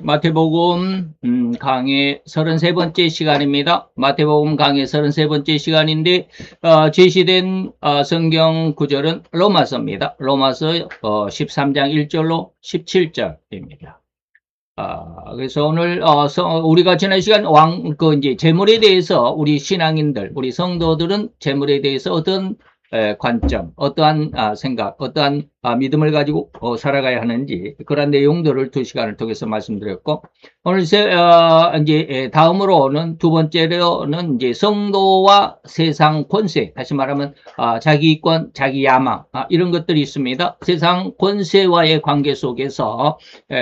마태복음 강의 33번째 시간입니다. 마태복음 강의 33번째 시간인데 제시된 성경 구절은 로마서입니다. 로마서 13장 1절로 17절입니다. 그래서 오늘 우리가 지난 시간 이제 재물에 대해서 우리 신앙인들, 우리 성도들은 재물에 대해서 어떤 관점, 어떠한 생각, 어떠한 믿음을 가지고 살아가야 하는지 그런 내용들을 2시간을 통해서 말씀드렸고, 오늘 이제 다음으로는 두 번째로는 이제 성도와 세상 권세, 다시 말하면 자기 이권, 자기 야망 이런 것들이 있습니다. 세상 권세와의 관계 속에서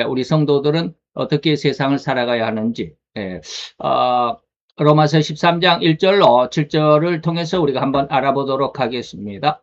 우리 성도들은 어떻게 세상을 살아가야 하는지, 로마서 13장 1절로 7절을 통해서 우리가 한번 알아보도록 하겠습니다.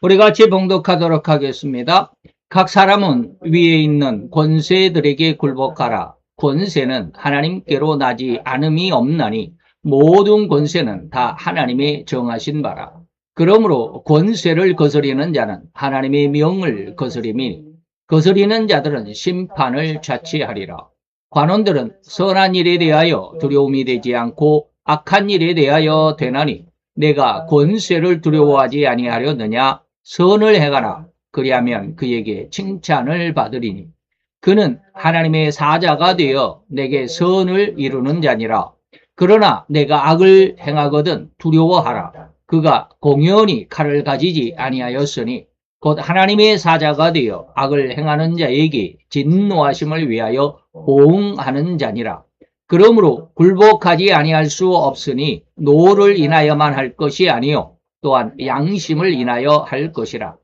우리 같이 봉독하도록 하겠습니다. 각 사람은 위에 있는 권세들에게 굴복하라. 권세는 하나님께로 나지 않음이 없나니 모든 권세는 다 하나님의 정하신 바라. 그러므로 권세를 거스리는 자는 하나님의 명을 거스리니 거스리는 자들은 심판을 자취하리라. 관원들은 선한 일에 대하여 두려움이 되지 않고 악한 일에 대하여 되나니 내가 권세를 두려워하지 아니하려느냐. 선을 행하라. 그리하면 그에게 칭찬을 받으리니 그는 하나님의 사자가 되어 내게 선을 이루는 자니라. 그러나 내가 악을 행하거든 두려워하라. 그가 공연히 칼을 가지지 아니하였으니 곧 하나님의 사자가 되어 악을 행하는 자에게 진노하심을 위하여 보응하는 자니라. 그러므로 굴복하지 아니할 수 없으니 노를 인하여만 할 것이 아니요 또한 양심을 인하여 할 것이라.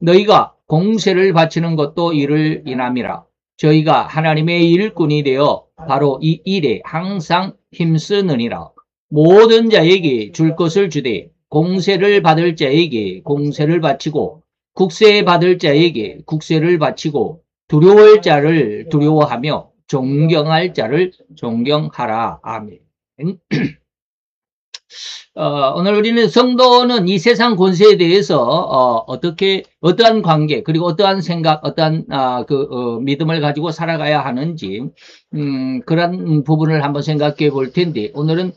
너희가 공세를 바치는 것도 이를 인함이라. 저희가 하나님의 일꾼이 되어 바로 이 일에 항상 힘쓰느니라. 모든 자에게 줄 것을 주되 공세를 받을 자에게 공세를 바치고 국세 받을 자에게 국세를 바치고 두려워할 자를 두려워하며 존경할 자를 존경하라. 아멘. 오늘 우리는 성도는 이 세상 권세에 대해서 어떠한 관계 그리고 어떠한 생각, 어떠한 믿음을 가지고 살아가야 하는지 그런 부분을 한번 생각해 볼 텐데, 오늘은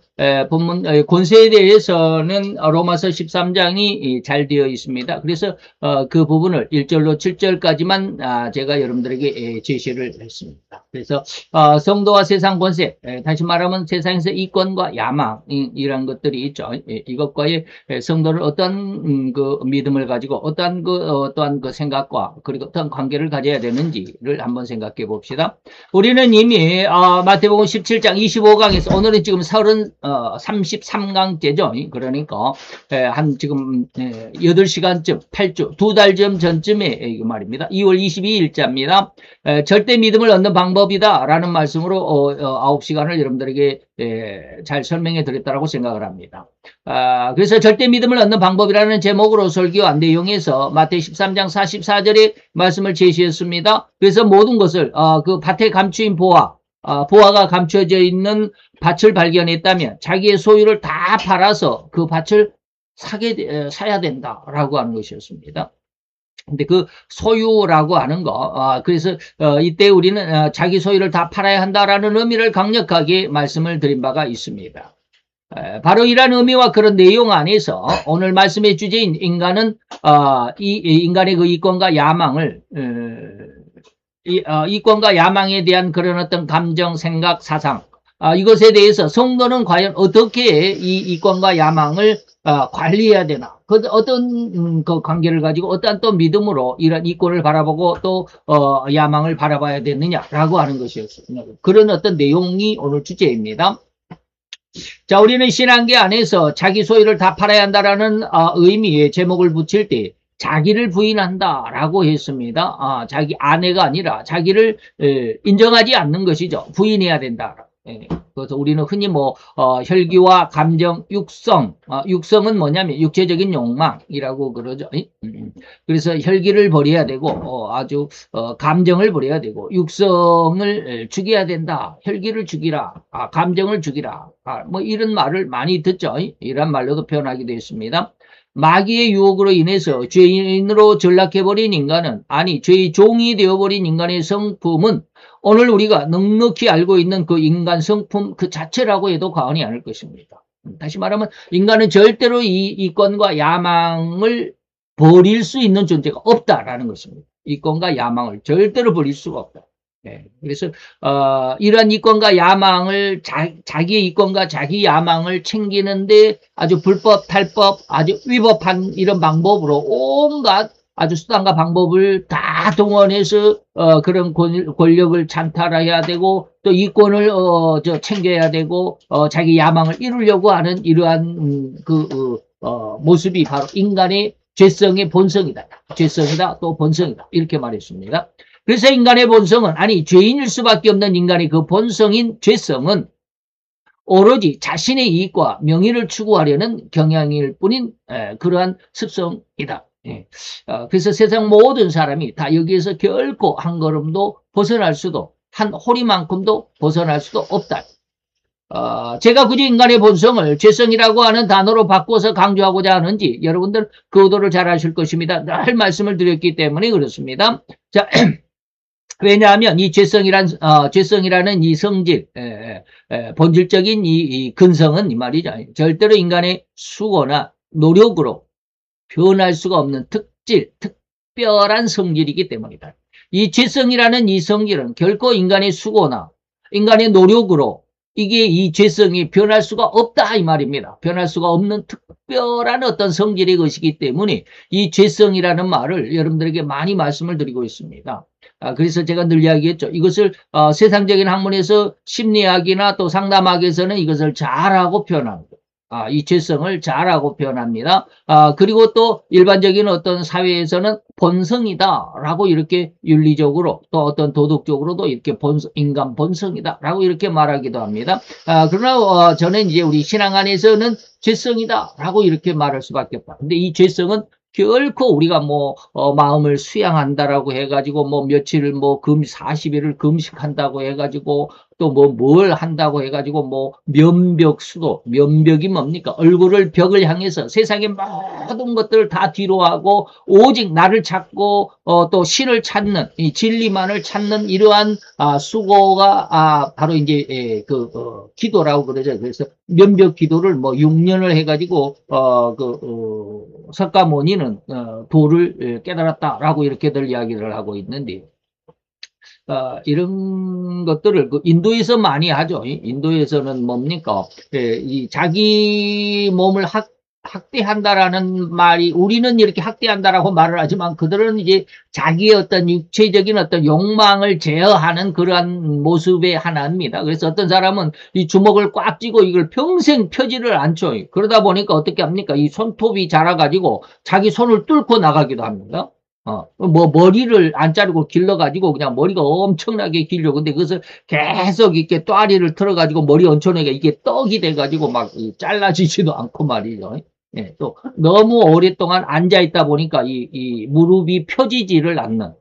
본문 권세에 대해서는 로마서 13장이 잘 되어 있습니다. 그래서 그 부분을 1절로 7절까지만 제가 여러분들에게 제시를 했습니다. 그래서 성도와 세상 권세, 다시 말하면 세상에서 이권과 야망 이런 것들이 있죠. 이것과의 성도를 어떤 그 믿음을 가지고 어떠한 그 생각과 그리고 어떤 관계를 가져야 되는지를 한번 생각해 봅시다. 우리는 이미 마태복음 17장 25강에서 오늘은 지금 33강째죠. 그러니까 한 지금 8시간쯤 8주 2달 전쯤에 말입니다. 2월 22일자입니다. 절대 믿음을 얻는 방법이다 라는 말씀으로 9시간을 여러분들에게 잘 설명해 드렸다고 생각을 합니다. 그래서 절대 믿음을 얻는 방법이라는 제목으로 설교한 내용에서 마태 13장 44절의 말씀을 제시했습니다. 그래서 모든 것을 그 밭에 감추인 보화가 감춰져 있는 밭을 발견했다면 자기의 소유를 다 팔아서 그 밭을 사야 된다라고 하는 것이었습니다. 근데 그 소유라고 하는 거, 그래서 이때 우리는 자기 소유를 다 팔아야 한다라는 의미를 강력하게 말씀을 드린 바가 있습니다. 바로 이러한 의미와 그런 내용 안에서 오늘 말씀의 주제인 인간은 인간의 그 이권과 야망을 이권과 야망에 대한 그런 어떤 감정, 생각, 사상, 이것에 대해서 성도는 과연 어떻게 이 이권과 야망을 관리해야 되나? 어떤 그 관계를 가지고 어떠한 또 믿음으로 이런 이권을 바라보고 또 야망을 바라봐야 되느냐라고 하는 것이었습니다. 그런 어떤 내용이 오늘 주제입니다. 자, 우리는 신앙계 안에서 자기 소유를 다 팔아야 한다라는 의미의 제목을 붙일 때 자기를 부인한다라고 했습니다. 자기 아내가 아니라 자기를 인정하지 않는 것이죠. 부인해야 된다. 그래서 우리는 흔히 혈기와 감정, 육성, 육성은 뭐냐면 육체적인 욕망이라고 그러죠. 그래서 혈기를 버려야 되고 아주 감정을 버려야 되고 육성을 죽여야 된다. 혈기를 죽이라. 감정을 죽이라. 뭐 이런 말을 많이 듣죠. 이런 말로도 표현하기도 했습니다. 마귀의 유혹으로 인해서 죄인으로 전락해버린 인간은, 아니 죄의 종이 되어버린 인간의 성품은 오늘 우리가 넉넉히 알고 있는 그 인간 성품 그 자체라고 해도 과언이 아닐 것입니다. 다시 말하면 인간은 절대로 이 이권과 야망을 버릴 수 있는 존재가 없다라는 것입니다. 이권과 야망을 절대로 버릴 수가 없다. 네. 그래서 이러한 이권과 야망을 자기의 이권과 자기 야망을 챙기는데 아주 불법, 탈법, 아주 위법한 이런 방법으로 온갖 아주 수단과 방법을 다 동원해서 그런 권력을 찬탈해야 되고 또 이권을 챙겨야 되고 자기 야망을 이루려고 하는 이러한 모습이 바로 인간의 죄성의 본성이다. 죄성이다 또 본성이다 이렇게 말했습니다. 그래서 인간의 본성은, 아니 죄인일 수밖에 없는 인간의 그 본성인 죄성은 오로지 자신의 이익과 명예를 추구하려는 경향일 뿐인 그러한 습성이다. 그래서 세상 모든 사람이 다 여기에서 결코 한 걸음도 벗어날 수도, 한 호리만큼도 벗어날 수도 없다. 제가 굳이 인간의 본성을 죄성이라고 하는 단어로 바꿔서 강조하고자 하는지 여러분들 그 의도를 잘 아실 것입니다. 늘 말씀을 드렸기 때문에 그렇습니다. 자, 왜냐하면 이 죄성이라는 이 성질, 본질적인 이 근성은 이 말이죠. 절대로 인간의 수고나 노력으로 변할 수가 없는 특별한 성질이기 때문이다. 이 죄성이라는 이 성질은 결코 인간의 수고나 인간의 노력으로 이게 이 죄성이 변할 수가 없다 이 말입니다. 변할 수가 없는 특별한 어떤 성질의 것이기 때문에 이 죄성이라는 말을 여러분들에게 많이 말씀을 드리고 있습니다. 그래서 제가 늘 이야기했죠. 이것을 세상적인 학문에서 심리학이나 또 상담학에서는 이것을 잘하고 표현합니다. 이 죄성을 잘하고 표현합니다. 그리고 또 일반적인 어떤 사회에서는 본성이다라고 이렇게 윤리적으로 또 어떤 도덕적으로도 이렇게 인간 본성이다라고 이렇게 말하기도 합니다. 그러나 저는 이제 우리 신앙 안에서는 죄성이다라고 이렇게 말할 수밖에 없다. 근데 이 죄성은 결코 우리가 마음을 수양한다라고 해가지고 며칠을 40일을 금식한다고 해가지고 또 뭘 한다고 해가지고 면벽수도, 면벽이 뭡니까? 얼굴을 벽을 향해서 세상의 모든 것들을 다 뒤로하고 오직 나를 찾고 또 신을 찾는 이 진리만을 찾는 이러한 수고가 바로 이제 기도라고 그러죠. 그래서 면벽 기도를 6년을 해가지고 석가모니는 도를 깨달았다라고 이렇게들 이야기를 하고 있는데 이런 것들을 인도에서 많이 하죠. 인도에서는 뭡니까? 이 자기 몸을 학대한다라는 말이 우리는 이렇게 학대한다라고 말을 하지만 그들은 이제 자기의 어떤 육체적인 어떤 욕망을 제어하는 그러한 모습의 하나입니다. 그래서 어떤 사람은 이 주먹을 꽉 쥐고 이걸 평생 펴지를 않죠. 그러다 보니까 어떻게 합니까? 이 손톱이 자라가지고 자기 손을 뚫고 나가기도 합니다. 머리를 안 자르고 길러가지고 그냥 머리가 엄청나게 길려. 근데 그것을 계속 이렇게 또아리를 틀어가지고 머리 얹혀내가 이게 떡이 돼가지고 막 잘라지지도 않고 말이죠. 또 너무 오랫동안 앉아있다 보니까 이 무릎이 펴지지를 않는.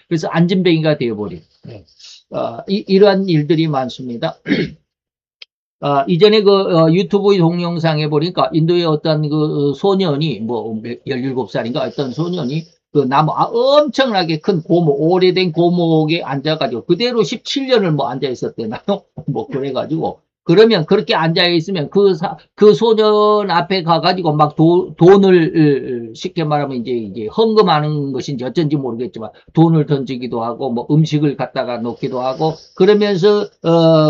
그래서 앉은뱅이가 되어버린. 이러한 일들이 많습니다. 이전에 유튜브 동영상에 보니까 인도의 어떤 소년이 17살인가 어떤 소년이 나무 엄청나게 큰 고목, 오래된 고목에 앉아가지고 그대로 17년을 앉아 있었대나요? 그래가지고 그러면 그렇게 앉아 있으면 그 소년 앞에 가가지고 막 돈을 쉽게 말하면 이제 헌금하는 것인지 어쩐지 모르겠지만 돈을 던지기도 하고 음식을 갖다가 놓기도 하고 그러면서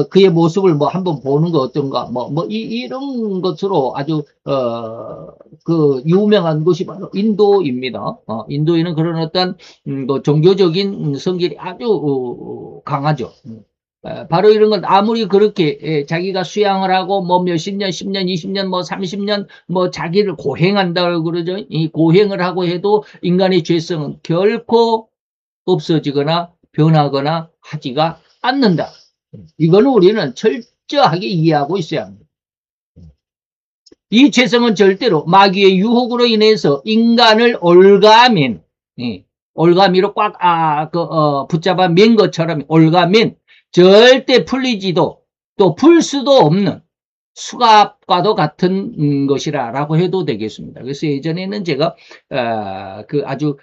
그의 모습을 한번 보는 거 어떤가 이런 것으로 아주 유명한 곳이 바로 인도입니다. 인도에는 그런 어떤 종교적인 성질이 아주 강하죠. 바로 이런 건 아무리 그렇게 자기가 수양을 하고 몇십 년, 10년, 20년, 30년 자기를 고행한다고 그러죠. 이 고행을 하고 해도 인간의 죄성은 결코 없어지거나 변하거나 하지가 않는다. 이거는 우리는 철저하게 이해하고 있어야 합니다. 이 죄성은 절대로 마귀의 유혹으로 인해서 인간을 올가미로 꽉 붙잡아 맨 것처럼 올가민 절대 풀리지도 또 풀 수도 없는 수갑과도 같은 것이라고 해도 되겠습니다. 그래서 예전에는 제가 그 아주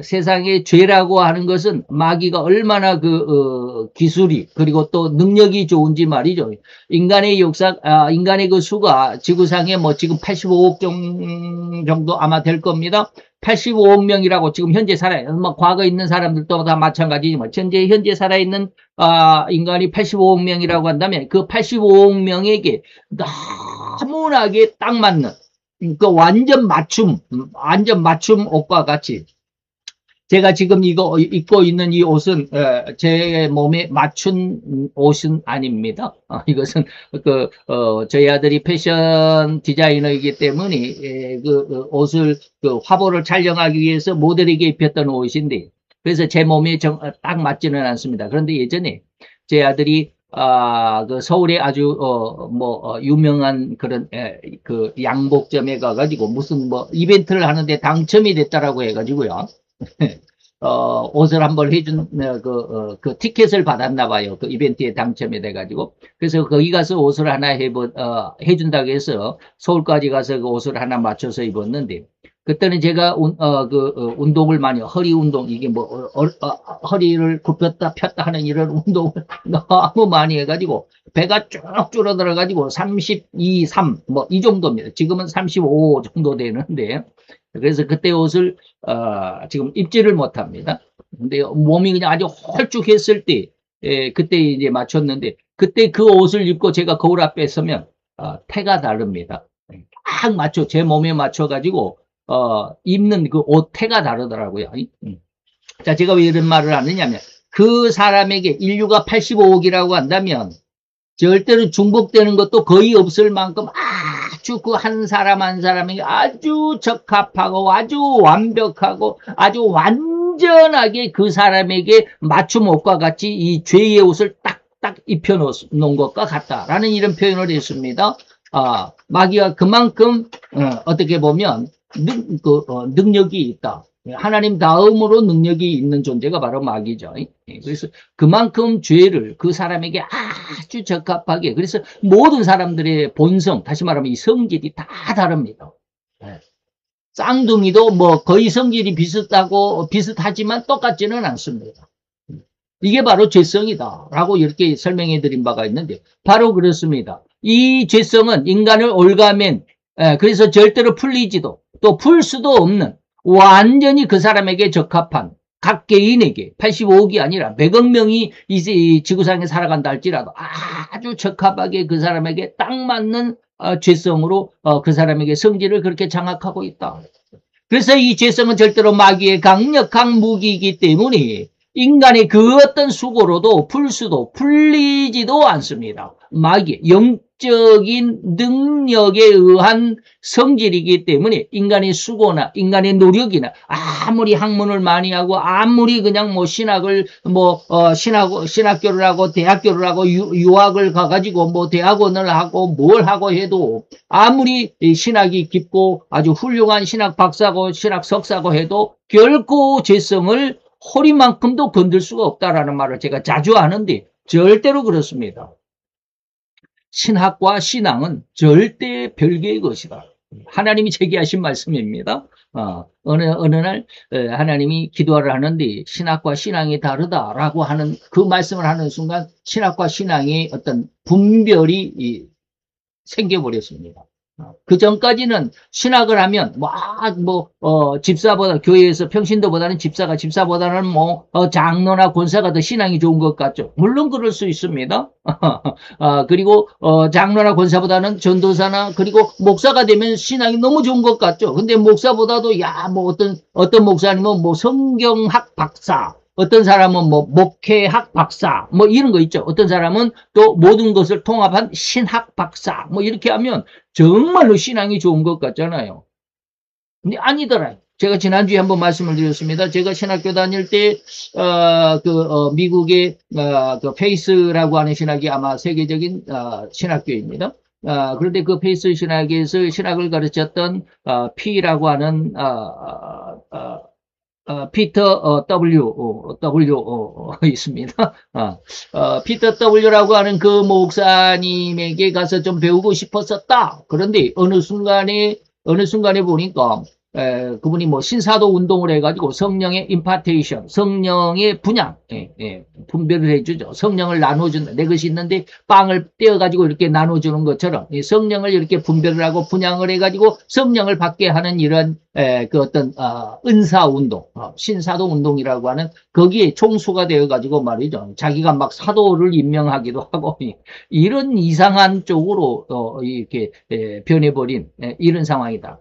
세상의 죄라고 하는 것은 마귀가 얼마나 기술이 그리고 또 능력이 좋은지 말이죠. 인간의 역사, 인간의 그 수가 지구상에 뭐 지금 85억 정도 아마 될 겁니다. 85억 명이라고 지금 현재 뭐 과거에 있는 사람들도 다 마찬가지지만 현재 살아있는 인간이 85억 명이라고 한다면 그 85억 명에게 너무나게 딱 맞는 그 완전 맞춤 옷과 같이 제가 지금 이거 입고 있는 이 옷은 제 몸에 맞춘 옷은 아닙니다. 이것은 저희 아들이 패션 디자이너이기 때문에 그 옷을 화보를 촬영하기 위해서 모델에게 입혔던 옷인데 그래서 제 몸에 딱 맞지는 않습니다. 그런데 예전에 제 아들이 그 서울에 아주 유명한 그런 그 양복점에 가가지고 무슨 뭐 이벤트를 하는데 당첨이 됐다라고 해가지고요. 옷을 한번 해준, 그 티켓을 받았나 봐요. 그 이벤트에 당첨이 돼가지고. 그래서 거기 가서 옷을 하나 해준다고 해서 서울까지 가서 그 옷을 하나 맞춰서 입었는데, 그때는 제가, 운동을 많이, 허리 운동, 이게 뭐, 허리를 굽혔다 폈다 하는 이런 운동을 너무 많이 해가지고, 배가 쭉 줄어들어가지고, 32, 3, 뭐, 이 정도입니다. 지금은 35 정도 되는데, 그래서 그때 옷을 지금 입지를 못합니다. 근데 몸이 그냥 아주 홀쭉했을 때 그때 이제 맞췄는데 그때 그 옷을 입고 제가 거울 앞에 서면 태가 다릅니다. 딱 맞춰 제 몸에 맞춰 가지고 입는 그 옷 태가 다르더라고요. 자, 제가 왜 이런 말을 하느냐면 그 사람에게 인류가 85억이라고 한다면 절대로 중복되는 것도 거의 없을 만큼 아주 그 한 사람 한 사람에게 아주 적합하고 아주 완벽하고 아주 완전하게 그 사람에게 맞춤 옷과 같이 이 죄의 옷을 딱딱 입혀 놓은 것과 같다라는 이런 표현을 했습니다. 마귀가 그만큼 어떻게 보면 능력이 있다. 하나님 다음으로 능력이 있는 존재가 바로 마귀죠. 그래서 그만큼 죄를 그 사람에게 아주 적합하게 그래서 모든 사람들의 본성 다시 말하면 이 성질이 다 다릅니다. 쌍둥이도 뭐 거의 성질이 비슷하지만 똑같지는 않습니다. 이게 바로 죄성이다 라고 이렇게 설명해 드린 바가 있는데 바로 그렇습니다. 이 죄성은 인간을 올가맨 그래서 절대로 풀리지도 또 풀 수도 없는 완전히 그 사람에게 적합한 각 개인에게 85억이 아니라 100억 명이 이 지구상에 살아간다 할지라도 아주 적합하게 그 사람에게 딱 맞는 죄성으로 그 사람에게 성질을 그렇게 장악하고 있다. 그래서 이 죄성은 절대로 마귀의 강력한 무기이기 때문에 인간의 그 어떤 수고로도 풀리지도 않습니다. 마귀, 영적인 능력에 의한 성질이기 때문에 인간의 수고나 인간의 노력이나 아무리 학문을 많이 하고 아무리 그냥 뭐 신학교를 하고 대학교를 하고 유학을 가가지고 뭐 대학원을 하고 뭘 하고 해도 아무리 신학이 깊고 아주 훌륭한 신학 박사고 신학 석사고 해도 결코 죄성을 허리만큼도 건들 수가 없다라는 말을 제가 자주 하는데 절대로 그렇습니다. 신학과 신앙은 절대 별개의 것이다. 하나님이 제게 하신 말씀입니다. 어느 날 하나님이 기도를 하는데 신학과 신앙이 다르다라고 하는 그 말씀을 하는 순간 신학과 신앙의 어떤 분별이 생겨버렸습니다. 그 전까지는 신학을 하면 집사보다 교회에서 평신도보다는 집사보다는 장로나 권사가 더 신앙이 좋은 것 같죠. 물론 그럴 수 있습니다. 그리고 장로나 권사보다는 전도사나 그리고 목사가 되면 신앙이 너무 좋은 것 같죠. 근데 목사보다도 어떤 목사님은 성경학 박사, 어떤 사람은 목회학 박사, 이런 거 있죠. 어떤 사람은 또 모든 것을 통합한 신학 박사, 이렇게 하면 정말로 신앙이 좋은 것 같잖아요. 근데 아니더라. 제가 지난주에 한번 말씀을 드렸습니다. 제가 신학교 다닐 때, 미국의, 그 페이스라고 하는 신학이 아마 세계적인, 신학교입니다. 그런데 그 페이스 신학에서 신학을 가르쳤던, P라고 하는, 피터 있습니다. 피터 W라고 하는 그 목사님에게 가서 좀 배우고 싶었었다. 그런데 어느 순간에 보니까 그분이 뭐 신사도 운동을 해가지고 성령의 임파테이션, 성령의 분양, 분별을 해주죠. 성령을 나눠준다. 내 것이 있는데 빵을 떼어가지고 이렇게 나눠주는 것처럼 성령을 이렇게 분별을 하고 분양을 해가지고 성령을 받게 하는 이런 그 어떤 은사 운동, 신사도 운동이라고 하는 거기에 총수가 되어가지고 말이죠. 자기가 막 사도를 임명하기도 하고 이런 이상한 쪽으로 이렇게 변해버린 이런 상황이다.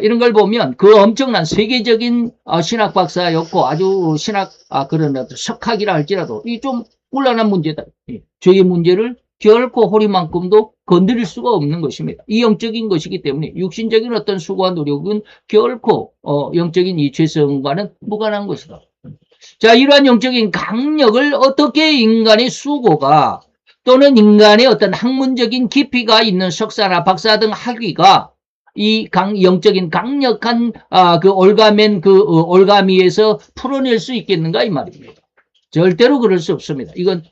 이런 걸 보면 그 엄청난 세계적인 신학 박사였고 아주 그런 어떤 석학이라 할지라도 이 좀 곤란한 문제다. 죄의 문제를 결코 허리만큼도 건드릴 수가 없는 것입니다. 이 영적인 것이기 때문에 육신적인 어떤 수고와 노력은 결코 영적인 이 죄성과는 무관한 것이다. 자, 이러한 영적인 강력을 어떻게 인간의 수고가 또는 인간의 어떤 학문적인 깊이가 있는 석사나 박사 등 학위가 이 영적인 강력한 그 올가미에서 풀어낼 수 있겠는가 이 말입니다. 절대로 그럴 수 없습니다. 이건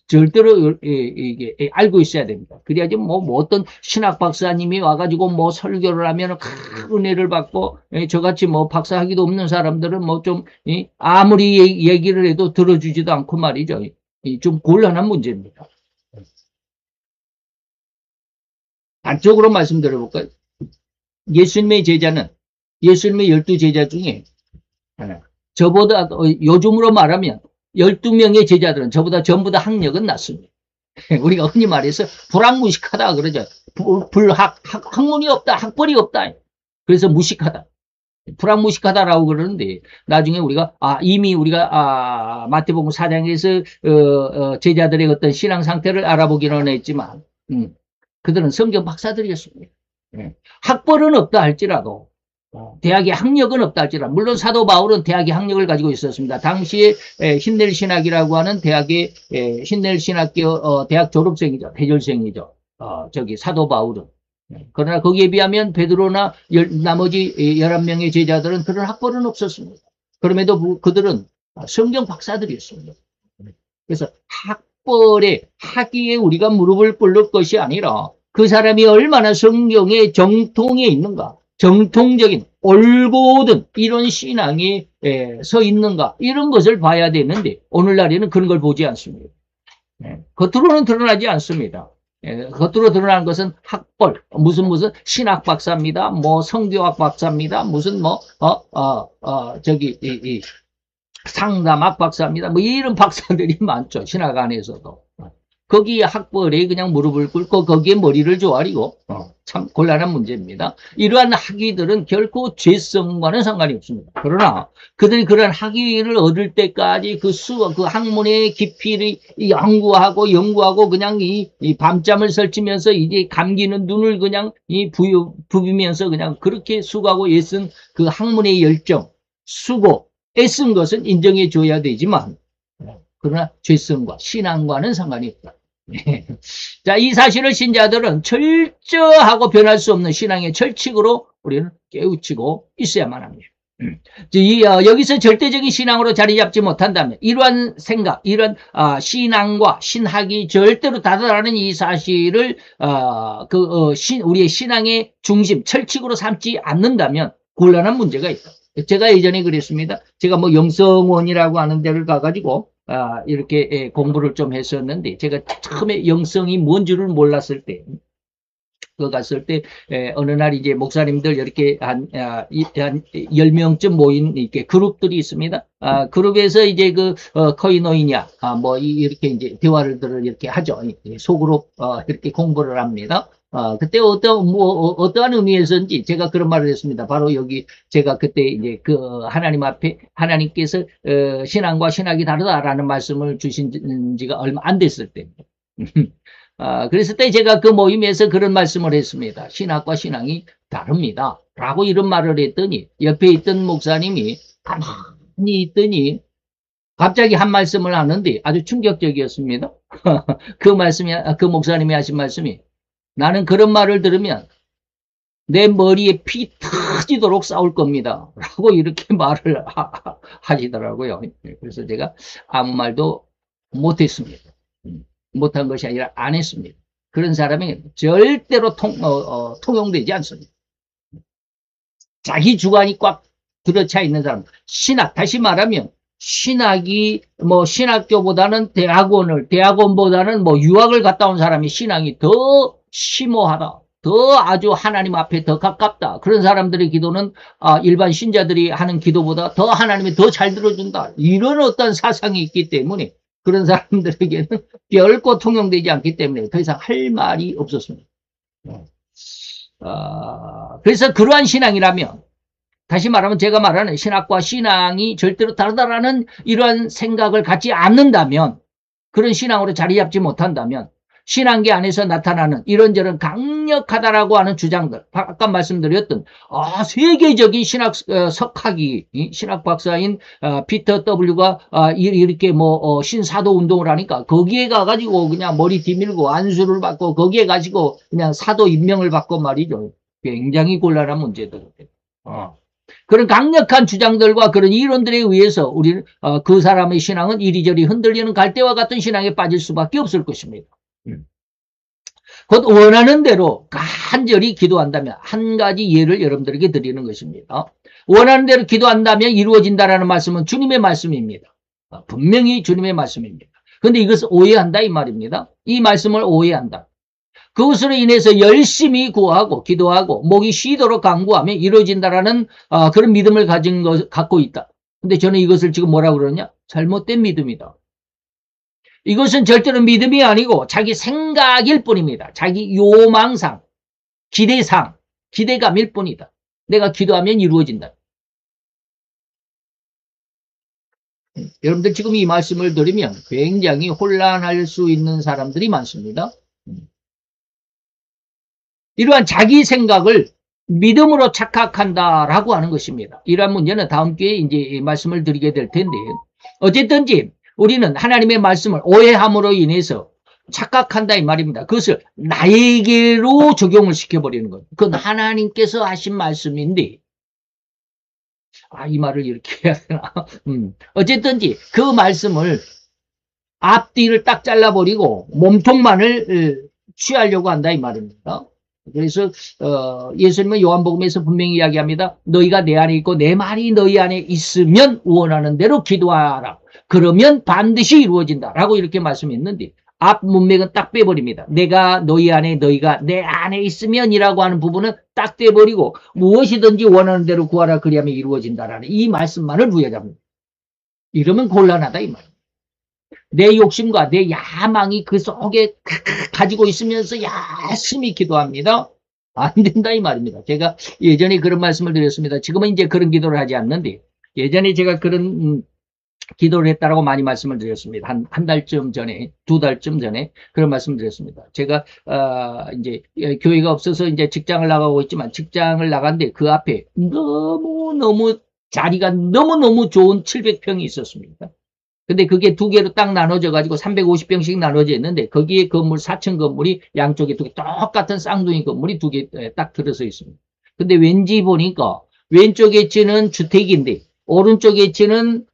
절대로 이게 알고 있어야 됩니다. 그래야지 뭐 어떤 신학 박사님이 와가지고 뭐 설교를 하면 큰 은혜를 받고 저같이 뭐 박사학위도 없는 사람들은 뭐 좀 아무리 얘기를 해도 들어주지도 않고 말이죠. 좀 곤란한 문제입니다. 단적으로 말씀드려볼까요? 예수님의 12 제자 중에 저보다 요즘으로 말하면 12명의 제자들은 저보다 전부 다 학력은 낮습니다. 우리가 흔히 말해서 불학무식하다 그러죠. 학문이 없다, 학벌이 없다. 그래서 무식하다. 불학무식하다라고 그러는데 나중에 우리가 이미 우리가 마태복음 4장에서 제자들의 어떤 신앙 상태를 알아보기는 했지만 그들은 성경 박사들이었습니다. 학벌은 없다 할지라도 대학의 학력은 없다 할지라도 물론 사도 바울은 대학의 학력을 가지고 있었습니다. 당시에 힌넬 신학이라고 하는 대학의 힌넬 신학교 대학 졸업생이죠. 대졸생이죠. 저기 사도 바울은. 그러나 거기에 비하면 베드로나 나머지 11명의 제자들은 그런 학벌은 없었습니다. 그럼에도 그들은 성경 박사들이었습니다. 그래서 학위에 우리가 무릎을 꿇을 것이 아니라 그 사람이 얼마나 성경의 정통에 있는가, 정통적인 올곧은 이런 신앙에 서 있는가 이런 것을 봐야 되는데 오늘날에는 그런 걸 보지 않습니다. 겉으로는 드러나지 않습니다. 겉으로 드러나는 것은 학벌, 무슨 신학 박사입니다. 뭐 성교학 박사입니다. 무슨 상담학 박사입니다. 뭐 이런 박사들이 많죠. 신학 안에서도. 거기에 학벌에 그냥 무릎을 꿇고 거기에 머리를 조아리고 참 곤란한 문제입니다. 이러한 학위들은 결코 죄성과는 상관이 없습니다. 그러나 그들이 그런 학위를 얻을 때까지 그 학문의 깊이를 연구하고 그냥 이 밤잠을 설치면서 이제 감기는 눈을 그냥 부비면서 그냥 그렇게 수고하고 애쓴 그 학문의 열정, 수고, 애쓴 것은 인정해 줘야 되지만 그러나 죄성과 신앙과는 상관이 없다. 자, 이 사실을 신자들은 철저하고 변할 수 없는 신앙의 철칙으로 우리는 깨우치고 있어야만 합니다. 여기서 절대적인 신앙으로 자리 잡지 못한다면 이러한 생각, 이런 신앙과 신학이 절대로 다르다는 이 사실을 우리의 신앙의 중심, 철칙으로 삼지 않는다면 곤란한 문제가 있다. 제가 예전에 그랬습니다. 제가 뭐 영성원이라고 하는 데를 가가지고 이렇게 공부를 좀 했었는데 제가 처음에 영성이 뭔 줄을 몰랐을 때 갔을 때 어느 날 이제 목사님들 이렇게 한 10명쯤 모인 이렇게 그룹들이 있습니다. 그룹에서 이제 코이노이냐 뭐 이렇게 이제 대화를 이렇게 하죠. 소그룹 이렇게 공부를 합니다. 그때 어떠한 의미에서인지 제가 그런 말을 했습니다. 바로 여기 제가 그때 이제 하나님 앞에 하나님께서 신앙과 신학이 다르다라는 말씀을 주신 지가 얼마 안 됐을 때입니다. 그랬을 때 제가 그 모임에서 그런 말씀을 했습니다. 신학과 신앙이 다릅니다. 라고 이런 말을 했더니 옆에 있던 목사님이 가만히 있더니 갑자기 한 말씀을 하는데 아주 충격적이었습니다. 그 목사님이 하신 말씀이 나는 그런 말을 들으면 내 머리에 피 터지도록 싸울 겁니다. 라고 이렇게 말을 하시더라고요. 그래서 제가 아무 말도 못했습니다. 못한 것이 아니라 안 했습니다. 그런 사람이 절대로 통용되지 않습니다. 자기 주관이 꽉 들어차 있는 사람, 신학, 다시 말하면 신학이 뭐 신학교보다는 대학원보다는 뭐 유학을 갔다 온 사람이 신앙이 더 심오하다. 더 아주 하나님 앞에 더 가깝다. 그런 사람들의 기도는 일반 신자들이 하는 기도보다 더 하나님이 더 잘 들어준다. 이런 어떤 사상이 있기 때문에 그런 사람들에게는 결코 통용되지 않기 때문에 더 이상 할 말이 없었습니다. 그래서 그러한 신앙이라면, 다시 말하면 제가 말하는 신학과 신앙이 절대로 다르다라는 이러한 생각을 갖지 않는다면, 그런 신앙으로 자리 잡지 못한다면 신앙계 안에서 나타나는 이런저런 강력하다라고 하는 주장들, 아까 말씀드렸던 세계적인 신학 석학이 신학 박사인 피터 W가 이렇게 뭐 신사도 운동을 하니까 거기에 가가지고 그냥 머리 뒤밀고 안수를 받고 거기에 가지고 그냥 사도 임명을 받고 말이죠. 굉장히 곤란한 문제들. 그런 강력한 주장들과 그런 이론들에 의해서 우리는 그 사람의 신앙은 이리저리 흔들리는 갈대와 같은 신앙에 빠질 수밖에 없을 것입니다. 곧 원하는 대로 간절히 기도한다면, 한 가지 예를 여러분들에게 드리는 것입니다. 원하는 대로 기도한다면 이루어진다라는 말씀은 주님의 말씀입니다. 분명히 주님의 말씀입니다. 그런데 이것을 오해한다 이 말입니다. 이 말씀을 오해한다. 그것으로 인해서 열심히 구하고 기도하고 목이 쉬도록 간구하면 이루어진다라는 그런 믿음을 갖고 있다. 근데 저는 이것을 지금 뭐라고 그러냐? 잘못된 믿음이다. 이것은 절대로 믿음이 아니고 자기 생각일 뿐입니다. 자기 요망상, 기대상, 기대감일 뿐이다. 내가 기도하면 이루어진다. 여러분들 지금 이 말씀을 들으면 굉장히 혼란할 수 있는 사람들이 많습니다. 이러한 자기 생각을 믿음으로 착각한다라고 하는 것입니다. 이러한 문제는 다음 기회에 이제 말씀을 드리게 될 텐데, 어쨌든지 우리는 하나님의 말씀을 오해함으로 인해서 착각한다 이 말입니다. 그것을 나에게로 적용을 시켜버리는 것. 그건 하나님께서 하신 말씀인데, 이 말을 이렇게 해야 되나? 어쨌든지 그 말씀을 앞뒤를 딱 잘라버리고 몸통만을 취하려고 한다 이 말입니다. 그래서 예수님은 요한복음에서 분명히 이야기합니다. 너희가 내 안에 있고 내 말이 너희 안에 있으면 원하는 대로 기도하라. 그러면 반드시 이루어진다. 라고 이렇게 말씀했는데 앞 문맥은 딱 빼버립니다. 내가 너희 안에 너희가 내 안에 있으면이라고 하는 부분은 딱 떼버리고 무엇이든지 원하는 대로 구하라 그리하면 이루어진다라는 이 말씀만을 부여잡니다. 이러면 곤란하다 이 말입니다. 내 욕심과 내 야망이 그 속에 가지고 있으면서 열심히 기도합니다. 안 된다 이 말입니다. 제가 예전에 그런 말씀을 드렸습니다. 지금은 이제 그런 기도를 하지 않는데 예전에 제가 그런 기도를 했다라고 많이 말씀을 드렸습니다. 한 달쯤 전에, 2달쯤 전에 그런 말씀을 드렸습니다. 제가 이제 교회가 없어서 이제 직장을 나가고 있지만 직장을 나갔는데 그 앞에 너무너무 자리가 너무너무 좋은 700평이 있었습니다. 근데 그게 두 개로 딱 나눠져 가지고 350평씩 나눠져 있는데 거기에 건물 4층 건물이 양쪽에 두 개 똑같은 쌍둥이 건물이 두 개 딱 들어서 있습니다. 근데 왠지 보니까 왼쪽에 층은 주택인데 오른쪽에 층은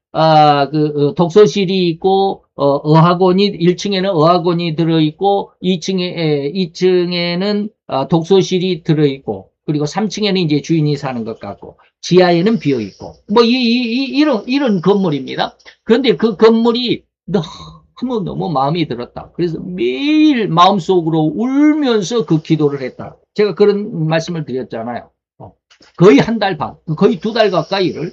독서실이 있고 어학원이 1층에는 어학원이 들어 있고 2층에는 독서실이 들어 있고 그리고 3층에는 이제 주인이 사는 것 같고 지하에는 비어 있고 뭐 이런 건물입니다. 그런데 그 건물이 너무 마음이 들었다. 그래서 매일 마음속으로 울면서 그 기도를 했다. 제가 그런 말씀을 드렸잖아요. 거의 한 달 반, 거의 2달 가까이를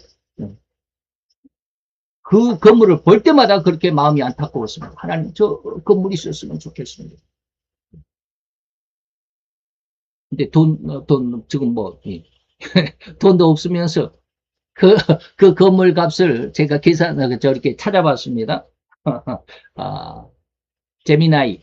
그 건물을 볼 때마다 그렇게 마음이 안타까웠습니다. 하나님 저 건물이 있었으면 좋겠습니다. 근데 지금 뭐 돈도 없으면서 그 건물 값을 제가 저렇게 찾아봤습니다. 제미나이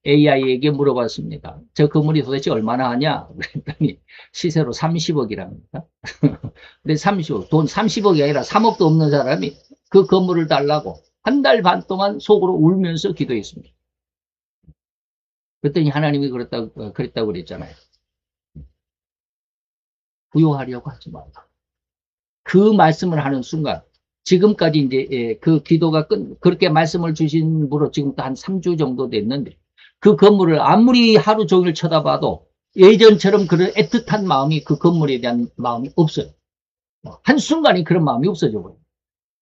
AI에게 물어봤습니다. 저 건물이 도대체 얼마나 하냐? 그랬더니 시세로 30억이랍니다. 근데 30억, 돈 30억이 아니라 3억도 없는 사람이 그 건물을 달라고 한 달 반 동안 속으로 울면서 기도했습니다. 그랬더니 하나님이 그랬다고 그랬잖아요. 부요하려고 하지 말라. 그 말씀을 하는 순간, 지금까지 이제 그 기도가 그렇게 말씀을 주신 분으로 지금도 한 3주 정도 됐는데, 그 건물을 아무리 하루 종일 쳐다봐도 예전처럼 그런 애틋한 마음이, 그 건물에 대한 마음이 없어요. 한순간에 그런 마음이 없어져 버려요.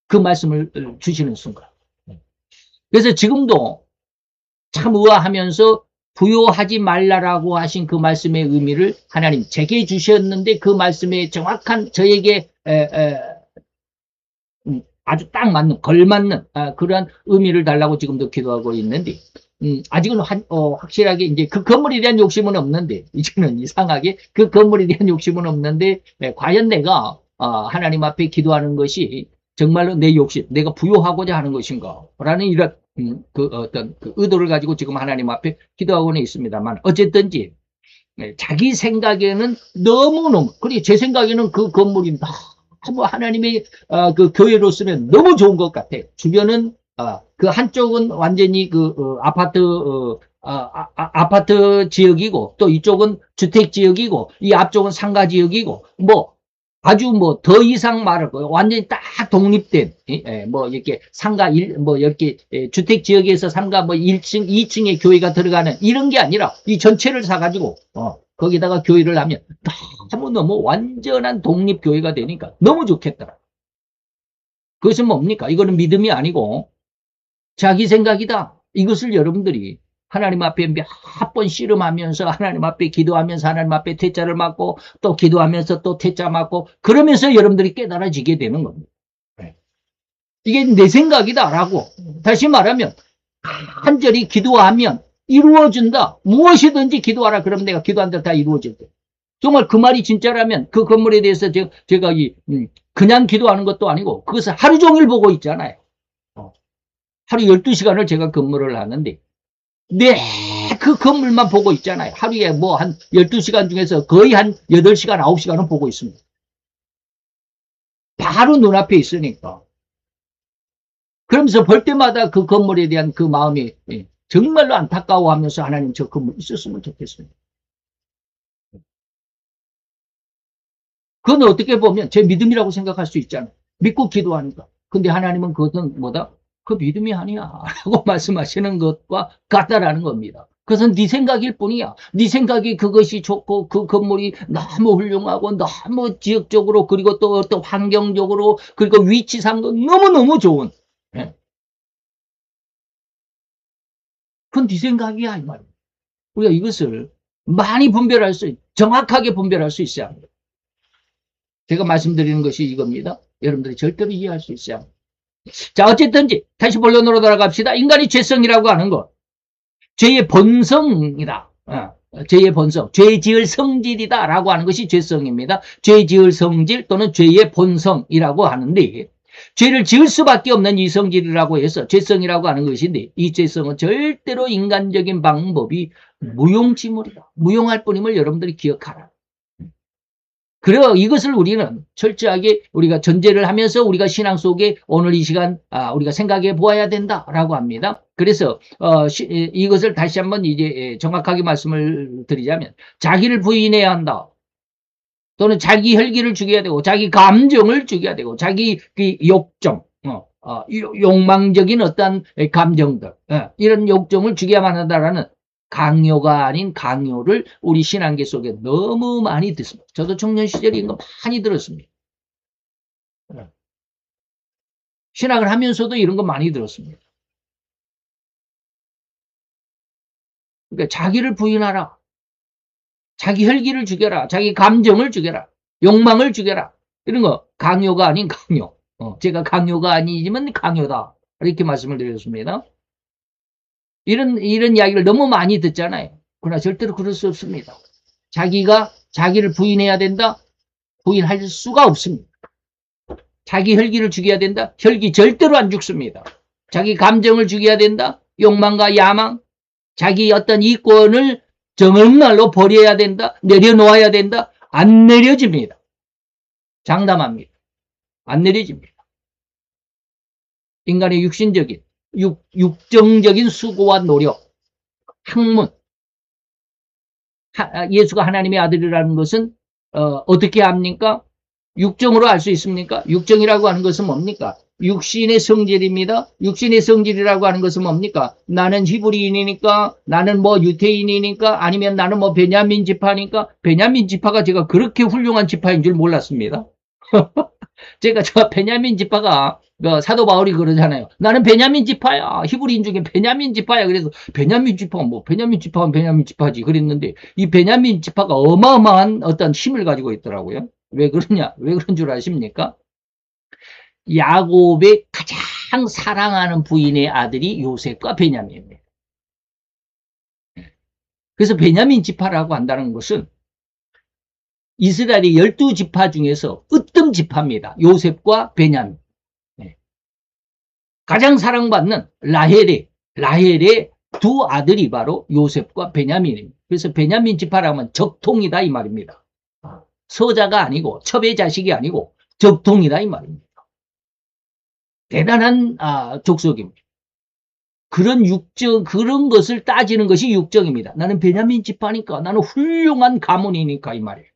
그 말씀을 주시는 순간. 그래서 지금도 참 의아하면서 부요하지 말라라고 하신 그 말씀의 의미를 하나님 제게 주셨는데, 그 말씀에 정확한 저에게 아주 딱 맞는, 걸맞는 그러한 의미를 달라고 지금도 기도하고 있는데, 아직은 확실하게 이제 그 건물에 대한 욕심은 없는데, 이제는 이상하게 그 건물에 대한 욕심은 없는데, 과연 내가 하나님 앞에 기도하는 것이 정말로 내 욕심, 내가 부요하고자 하는 것인가? 라는 이런 어떤 그 의도를 가지고 지금 하나님 앞에 기도하고는 있습니다만, 어쨌든지 자기 생각에는 너무너무, 그리고 제 생각에는 그 건물이 너무 하나님의 그 교회로서는 너무 좋은 것 같아요. 주변은 그 한쪽은 완전히 아파트 지역이고, 또 이쪽은 주택 지역이고, 이 앞쪽은 상가 지역이고, 뭐 아주 뭐 더 이상 말할 거 완전히 딱 독립된 뭐 이렇게 상가 뭐 이렇게 주택 지역에서 상가 뭐 1층, 2층에 교회가 들어가는 이런 게 아니라 이 전체를 사가지고 거기다가 교회를 하면 너무 완전한 독립 교회가 되니까 너무 좋겠더라. 그것은 뭡니까? 이거는 믿음이 아니고 자기 생각이다. 이것을 여러분들이 하나님 앞에 몇 번 씨름하면서, 하나님 앞에 기도하면서, 하나님 앞에 퇴짜를 맞고, 또 기도하면서 또 퇴짜 맞고, 그러면서 여러분들이 깨달아지게 되는 겁니다. 이게 내 생각이다라고. 다시 말하면 간절히 기도하면 이루어진다. 무엇이든지 기도하라. 그러면 내가 기도한 대로 다 이루어질 거예요. 정말 그 말이 진짜라면 그 건물에 대해서 제가 그냥 기도하는 것도 아니고, 그것을 하루 종일 보고 있잖아요. 하루 12시간을 제가 근무를 하는데, 그 건물만 보고 있잖아요. 하루에 뭐 한 12시간 중에서 거의 한 8시간, 9시간은 보고 있습니다. 바로 눈앞에 있으니까. 그러면서 볼 때마다 그 건물에 대한 그 마음이 정말로 안타까워하면서, 하나님 저 건물 있었으면 좋겠습니다. 그건 어떻게 보면 제 믿음이라고 생각할 수 있잖아요. 믿고 기도하니까. 근데 하나님은 그것은 뭐다? 그 믿음이 아니야 라고 말씀하시는 것과 같다라는 겁니다. 그것은 네 생각일 뿐이야. 네 생각이 그것이 좋고 그 건물이 너무 훌륭하고 너무 지역적으로, 그리고 또 환경적으로, 그리고 위치상도 너무너무 좋은, 그건 네 생각이야 이 말이야. 우리가 이것을 많이 정확하게 분별할 수 있어야 합니다. 제가 말씀드리는 것이 이겁니다. 여러분들이 절대로 이해할 수 있어야 합니다. 자, 어쨌든지 다시 본론으로 돌아갑시다. 인간이 죄성이라고 하는 것, 죄의 본성이다. 죄의 본성, 죄 지을 성질이다 라고 하는 것이 죄성입니다. 죄 지을 성질 또는 죄의 본성이라고 하는데, 죄를 지을 수밖에 없는 이 성질이라고 해서 죄성이라고 하는 것인데, 이 죄성은 절대로 인간적인 방법이 무용지물이다. 무용할 뿐임을 여러분들이 기억하라. 그래요. 이것을 우리는 철저하게 우리가 전제를 하면서 우리가 신앙 속에 오늘 이 시간 우리가 생각해 보아야 된다라고 합니다. 그래서 이것을 다시 한번 이제 정확하게 말씀을 드리자면, 자기를 부인해야 한다. 또는 자기 혈기를 죽여야 되고, 자기 감정을 죽여야 되고, 자기 그 욕정, 욕망적인 어떤 감정들, 이런 욕정을 죽여야만 한다라는 강요가 아닌 강요를 우리 신앙계 속에 너무 많이 듣습니다. 저도 청년 시절에 이런 거 많이 들었습니다. 신학을 하면서도 이런 거 많이 들었습니다. 그러니까 자기를 부인하라. 자기 혈기를 죽여라. 자기 감정을 죽여라. 욕망을 죽여라. 이런 거 강요가 아닌 강요. 제가 강요가 아니지만 강요다. 이렇게 말씀을 드렸습니다. 이런 이야기를 너무 많이 듣잖아요. 그러나 절대로 그럴 수 없습니다. 자기가 자기를 부인해야 된다? 부인할 수가 없습니다. 자기 혈기를 죽여야 된다? 혈기 절대로 안 죽습니다. 자기 감정을 죽여야 된다? 욕망과 야망, 자기 어떤 이권을 정말로 버려야 된다? 내려놓아야 된다? 안 내려집니다. 장담합니다. 안 내려집니다. 인간의 육신적인, 육정적인 수고와 노력, 학문, 예수가 하나님의 아들이라는 것은 어떻게 합니까? 육정으로 알 수 있습니까? 육정이라고 하는 것은 뭡니까? 육신의 성질입니다. 육신의 성질이라고 하는 것은 뭡니까? 나는 히브리인이니까, 나는 뭐 유태인이니까, 아니면 나는 뭐 베냐민 지파니까, 베냐민 지파가 제가 그렇게 훌륭한 지파인 줄 몰랐습니다. 제가 저 베냐민 지파가 사도 바울이 그러잖아요. 나는 베냐민 지파야. 히브리인 중에 베냐민 지파야. 그래서 베냐민 지파가 뭐 베냐민 지파는 베냐민 지파지 그랬는데 이 베냐민 지파가 어마어마한 어떤 힘을 가지고 있더라고요. 왜 그러냐? 왜 그런 줄 아십니까? 야곱의 가장 사랑하는 부인의 아들이 요셉과 베냐민입니다. 그래서 베냐민 지파라고 한다는 것은 이스라엘의 12지파 중에서 으뜸 지파입니다. 요셉과 베냐민. 가장 사랑받는 라헬의 두 아들이 바로 요셉과 베냐민입니다. 그래서 베냐민 지파라고 하면 적통이다 이 말입니다. 서자가 아니고 첩의 자식이 아니고 적통이다 이 말입니다. 대단한 족속입니다. 그런 것을 따지는 것이 육정입니다. 나는 베냐민 지파니까, 나는 훌륭한 가문이니까 이 말이에요.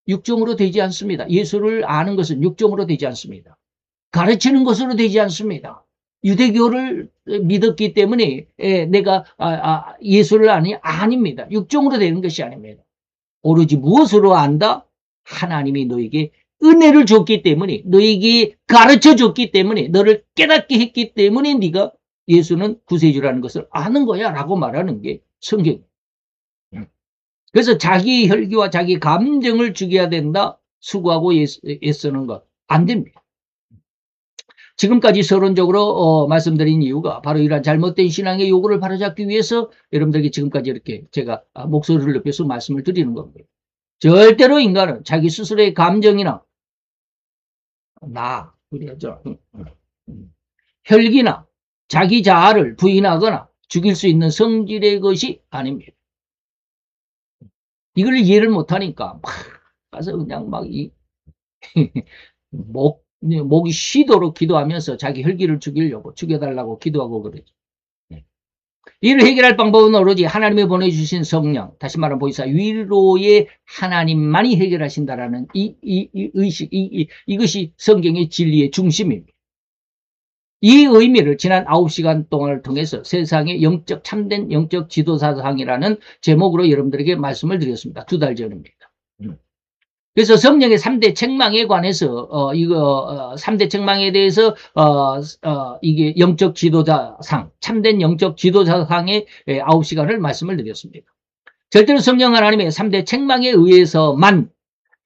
육정으로 되지 않습니다. 예수를 아는 것은 육정으로 되지 않습니다. 가르치는 것으로 되지 않습니다. 유대교를 믿었기 때문에 내가 예수를 아니 아닙니다. 육정으로 되는 것이 아닙니다. 오로지 무엇으로 안다? 하나님이 너에게 은혜를 줬기 때문에, 너에게 가르쳐 줬기 때문에, 너를 깨닫게 했기 때문에 네가 예수는 구세주라는 것을 아는 거야 라고 말하는 게 성경입니다. 그래서 자기 혈기와 자기 감정을 죽여야 된다. 수고하고 애쓰는 것 안 됩니다. 지금까지 서론적으로 말씀드린 이유가 바로 이러한 잘못된 신앙의 요구를 바로잡기 위해서 여러분들에게 지금까지 이렇게 제가 목소리를 높여서 말씀을 드리는 겁니다. 절대로 인간은 자기 스스로의 감정이나 그래야죠. 혈기나 자기 자아를 부인하거나 죽일 수 있는 성질의 것이 아닙니다. 이걸 이해를 못하니까 막 가서 그냥 막 목이 쉬도록 기도하면서 자기 혈기를 죽여달라고 기도하고 그러죠. 이를 해결할 방법은 오로지 하나님이 보내주신 성령, 다시 말하면 보이사 위로의 하나님만이 해결하신다라는 이 의식, 이것이 성경의 진리의 중심입니다. 이 의미를 지난 9시간 동안을 통해서 세상의 참된 영적 지도사상이라는 제목으로 여러분들에게 말씀을 드렸습니다. 2달 전입니다. 그래서 성령의 3대 책망에 관해서 3대 책망에 대해서 이게 영적 지도자상, 참된 영적 지도자상의 9시간을 말씀을 드렸습니다. 절대로 성령 하나님의 3대 책망에 의해서만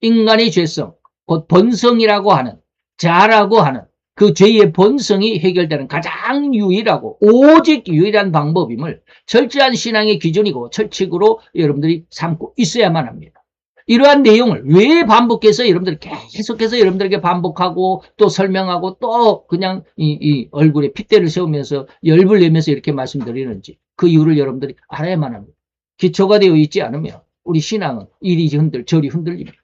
인간의 죄성, 곧 본성이라고 하는, 자라고 하는 그 죄의 본성이 해결되는 가장 유일하고 오직 유일한 방법임을 철저한 신앙의 기준이고 철칙으로 여러분들이 삼고 있어야만 합니다. 이러한 내용을 왜 반복해서 여러분들이 계속해서 여러분들에게 반복하고 또 설명하고 또 그냥 이 얼굴에 핏대를 세우면서 열불 내면서 이렇게 말씀드리는지 그 이유를 여러분들이 알아야만 합니다. 기초가 되어 있지 않으면 우리 신앙은 이리 저리 흔들립니다.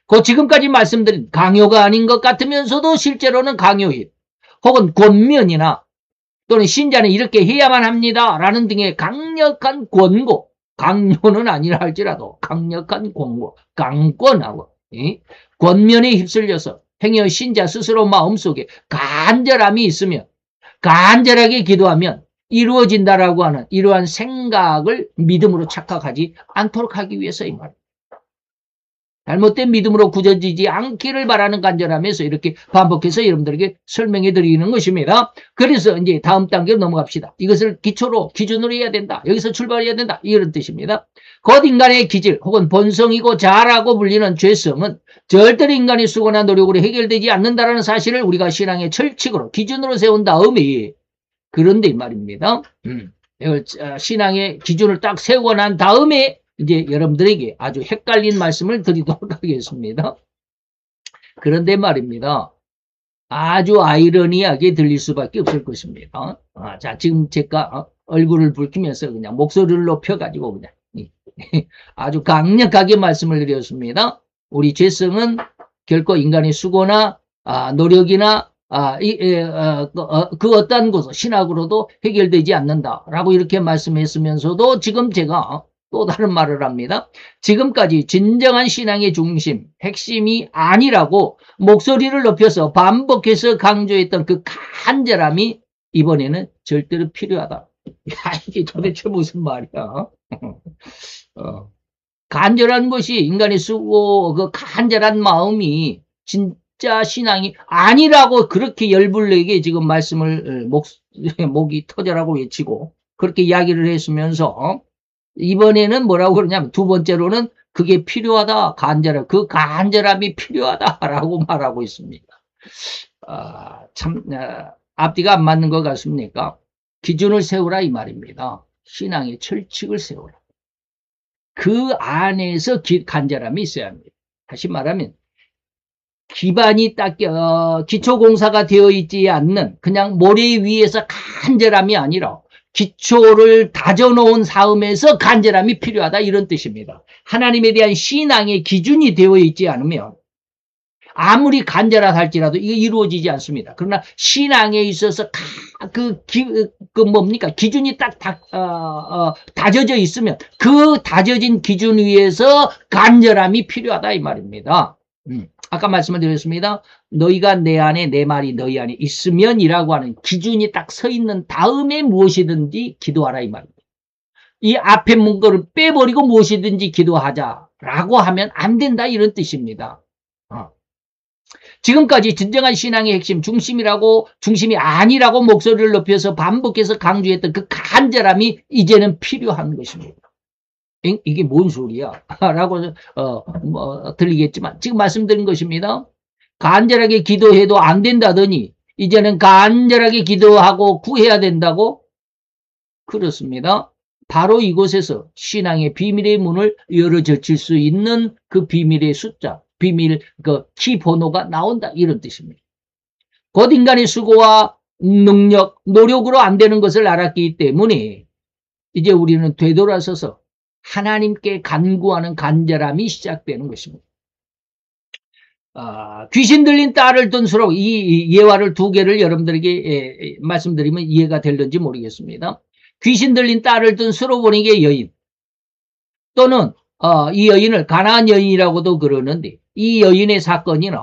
그 지금까지 말씀드린 강요가 아닌 것 같으면서도 실제로는 강요인 혹은 권면이나 또는 신자는 이렇게 해야만 합니다 라는 등의 강력한 권고, 강요는 아니라 할지라도 강력한 권고, 강권하고 권면에 휩쓸려서 행여 신자 스스로 마음속에 간절함이 있으면 간절하게 기도하면 이루어진다라고 하는 이러한 생각을 믿음으로 착각하지 않도록 하기 위해서 이 말입니다. 잘못된 믿음으로 굳어지지 않기를 바라는 간절함에서 이렇게 반복해서 여러분들에게 설명해 드리는 것입니다. 그래서 이제 다음 단계로 넘어갑시다. 이것을 기준으로 해야 된다. 여기서 출발해야 된다. 이런 뜻입니다. 곧 인간의 기질 혹은 본성이고 자라고 불리는 죄성은 절대로 인간의 수고나 노력으로 해결되지 않는다는 사실을 우리가 신앙의 철칙으로 기준으로 세운 다음에 그런데 이 말입니다. 이걸 신앙의 기준을 딱 세우고 난 다음에 이제 여러분들에게 아주 헷갈린 말씀을 드리도록 하겠습니다. 그런데 말입니다. 아주 아이러니하게 들릴 수밖에 없을 것입니다. 자, 지금 제가 얼굴을 붉히면서 그냥 목소리를 높여가지고 그냥 아주 강력하게 말씀을 드렸습니다. 우리 죄성은 결코 인간의 수고나 노력이나 그 어떠한 것은 신학으로도 해결되지 않는다라고 이렇게 말씀했으면서도 지금 제가 또 다른 말을 합니다. 지금까지 진정한 신앙의 중심, 핵심이 아니라고 목소리를 높여서 반복해서 강조했던 그 간절함이 이번에는 절대로 필요하다. 야, 이게 도대체 무슨 말이야? 간절한 것이 인간의 수고, 그 간절한 마음이 진짜 신앙이 아니라고 그렇게 열불내게 지금 말씀을 목이 터져라고 외치고 그렇게 이야기를 했으면서 이번에는 뭐라고 그러냐면 두 번째로는 그게 필요하다. 그 간절함이 필요하다라고 말하고 있습니다. 앞뒤가 안 맞는 것 같습니까? 기준을 세우라 이 말입니다. 신앙의 철칙을 세우라. 그 안에서 간절함이 있어야 합니다. 다시 말하면 기반이 딱 기초공사가 되어 있지 않는 그냥 모래 위에서 간절함이 아니라 기초를 다져놓은 삶에서 간절함이 필요하다 이런 뜻입니다. 하나님에 대한 신앙의 기준이 되어 있지 않으면 아무리 간절하다 할지라도 이게 이루어지지 않습니다. 그러나 신앙에 있어서 뭡니까? 기준이 딱 다져져 있으면 그 다져진 기준 위에서 간절함이 필요하다 이 말입니다. 아까 말씀을 드렸습니다. 너희가 내 안에 내 말이 너희 안에 있으면이라고 하는 기준이 딱 서 있는 다음에 무엇이든지 기도하라 이 말입니다. 이 앞에 문구를 빼버리고 무엇이든지 기도하자라고 하면 안 된다 이런 뜻입니다. 지금까지 진정한 신앙의 핵심, 중심이 아니라고 목소리를 높여서 반복해서 강조했던 그 간절함이 이제는 필요한 것입니다. 이게 뭔 소리야? 라고 들리겠지만 지금 말씀드린 것입니다. 간절하게 기도해도 안 된다더니 이제는 간절하게 기도하고 구해야 된다고? 그렇습니다. 바로 이곳에서 신앙의 비밀의 문을 열어젖힐 수 있는 그 비밀의 숫자, 키 번호가 나온다 이런 뜻입니다. 곧 인간의 수고와 능력, 노력으로 안 되는 것을 알았기 때문에 이제 우리는 되돌아서서 하나님께 간구하는 간절함이 시작되는 것입니다. 귀신 들린 딸을 둔 수로 이 예화를 두 개를 여러분들에게 말씀드리면 이해가 될는지 모르겠습니다. 귀신 들린 딸을 둔 수로보니게 여인 또는 이 여인을 가나안 여인이라고도 그러는데 이 여인의 사건이는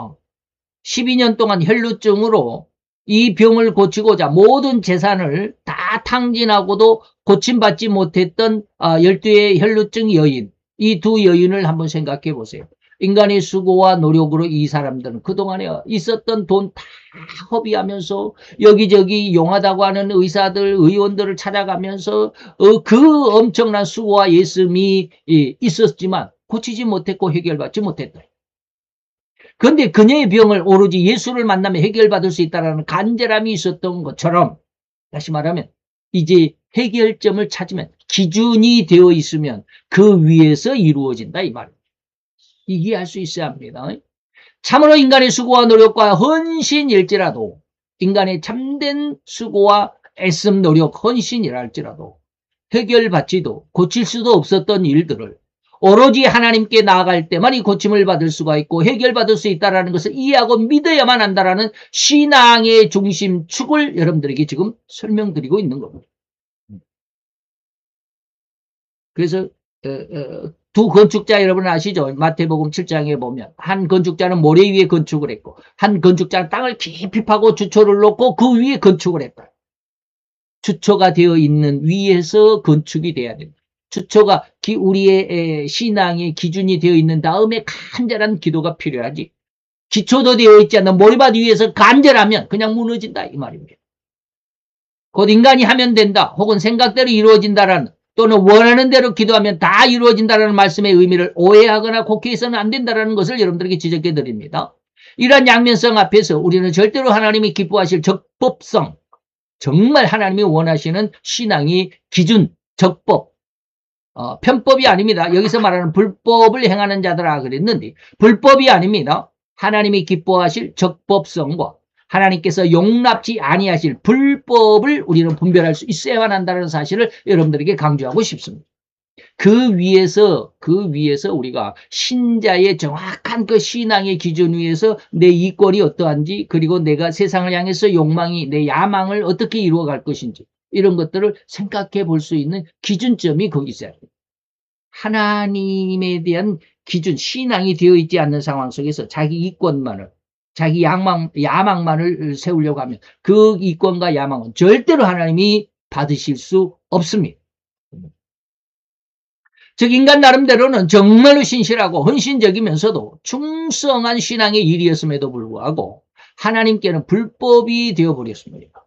12년 동안 혈루증으로 이 병을 고치고자 모든 재산을 다 탕진하고도 고침받지 못했던 12의 혈루증 여인, 이 두 여인을 한번 생각해 보세요. 인간의 수고와 노력으로 이 사람들은 그동안에 있었던 돈 다 허비하면서 여기저기 용하다고 하는 의사들, 의원들을 찾아가면서 그 엄청난 수고와 예쁨이 있었지만 고치지 못했고 해결받지 못했다. 그런데 그녀의 병을 오로지 예수를 만나면 해결받을 수 있다는 간절함이 있었던 것처럼 다시 말하면 이제 해결점을 찾으면 기준이 되어 있으면 그 위에서 이루어진다 이 말입니다. 이해할 수 있어야 합니다. 참으로 인간의 수고와 노력과 헌신일지라도 인간의 참된 수고와 애씀 노력 헌신이랄지라도 해결받지도 고칠 수도 없었던 일들을 오로지 하나님께 나아갈 때만 이 고침을 받을 수가 있고 해결받을 수 있다는 것을 이해하고 믿어야만 한다는 신앙의 중심축을 여러분들에게 지금 설명드리고 있는 겁니다. 그래서 두 건축자 여러분 아시죠? 마태복음 7장에 보면 한 건축자는 모래 위에 건축을 했고 한 건축자는 땅을 깊이 파고 주초를 놓고 그 위에 건축을 했다. 주초가 되어 있는 위에서 건축이 돼야 된다. 주초가 우리의 신앙의 기준이 되어 있는 다음에 간절한 기도가 필요하지. 기초도 되어 있지 않는 모래밭 위에서 간절하면 그냥 무너진다 이 말입니다. 곧 인간이 하면 된다 혹은 생각대로 이루어진다라는 또는 원하는 대로 기도하면 다 이루어진다는 말씀의 의미를 오해하거나 곡해해서는 안 된다는 것을 여러분들에게 지적해 드립니다. 이러한 양면성 앞에서 우리는 절대로 하나님이 기뻐하실 적법성, 정말 하나님이 원하시는 신앙의 기준, 적법, 편법이 아닙니다. 여기서 말하는 불법을 행하는 자들아 그랬는데 불법이 아닙니다. 하나님이 기뻐하실 적법성과 하나님께서 용납지 아니하실 불법을 우리는 분별할 수 있어야만 한다는 사실을 여러분들에게 강조하고 싶습니다. 그 위에서 우리가 신자의 정확한 그 신앙의 기준 위에서 내 이권이 어떠한지 그리고 내가 세상을 향해서 욕망이 내 야망을 어떻게 이루어갈 것인지 이런 것들을 생각해 볼 수 있는 기준점이 거기 있어야 합니다. 하나님에 대한 기준, 신앙이 되어 있지 않는 상황 속에서 자기 이권만을, 자기 야망만을 세우려고 하면 그 이권과 야망은 절대로 하나님이 받으실 수 없습니다. 즉 인간 나름대로는 정말로 신실하고 헌신적이면서도 충성한 신앙의 일이었음에도 불구하고 하나님께는 불법이 되어버렸습니다.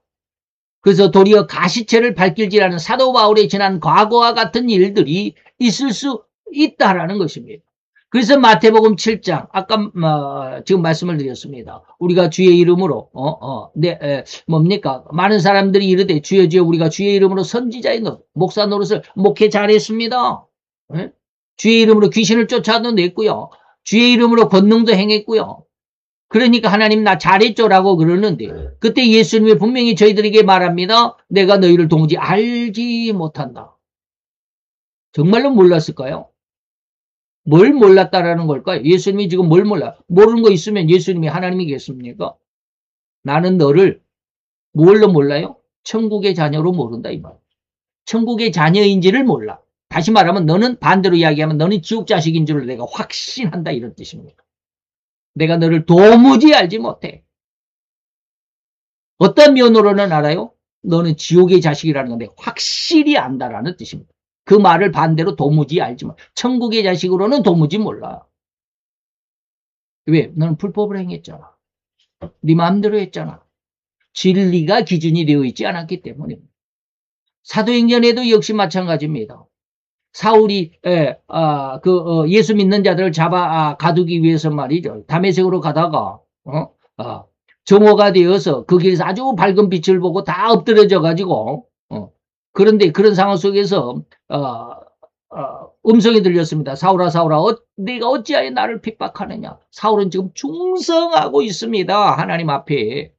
그래서 도리어 가시체를 발길질 않은 사도 바울의 지난 과거와 같은 일들이 있을 수 있다라는 것입니다. 그래서 마태복음 7장 아까 지금 말씀을 드렸습니다. 우리가 주의 이름으로 뭡니까? 많은 사람들이 이르되 주여 주여 우리가 주의 이름으로 선지자의 노릇, 목사 노릇을 목회 잘했습니다. 네? 주의 이름으로 귀신을 쫓아내냈고요. 주의 이름으로 권능도 행했고요. 그러니까 하나님 나 잘했죠라고 그러는데 그때 예수님이 분명히 저희들에게 말합니다. 내가 너희를 도무지 알지 못한다. 정말로 몰랐을까요? 뭘 몰랐다라는 걸까요? 예수님이 지금 뭘 몰라? 모르는 거 있으면 예수님이 하나님이겠습니까? 나는 너를 뭘로 몰라요? 천국의 자녀로 모른다 이 말. 천국의 자녀인지를 몰라. 다시 말하면 너는 반대로 이야기하면 너는 지옥 자식인 줄 내가 확신한다 이런 뜻입니다. 내가 너를 도무지 알지 못해. 어떤 면으로는 알아요? 너는 지옥의 자식이라는 건 내가 확실히 안다라는 뜻입니다. 그 말을 반대로 도무지 알지 못. 천국의 자식으로는 도무지 몰라. 왜? 너는 불법을 행했잖아. 네 마음대로 했잖아. 진리가 기준이 되어 있지 않았기 때문에. 사도행전에도 역시 마찬가지입니다. 사울이 예수 믿는 자들을 잡아 가두기 위해서 말이죠. 다메섹으로 가다가 정오가 되어서 그 길에서 아주 밝은 빛을 보고 다 엎드려져 가지고 그런데 그런 상황 속에서 음성이 들렸습니다. 사울아 사울아 네가 어찌하여 나를 핍박하느냐. 사울은 지금 충성하고 있습니다. 하나님 앞에.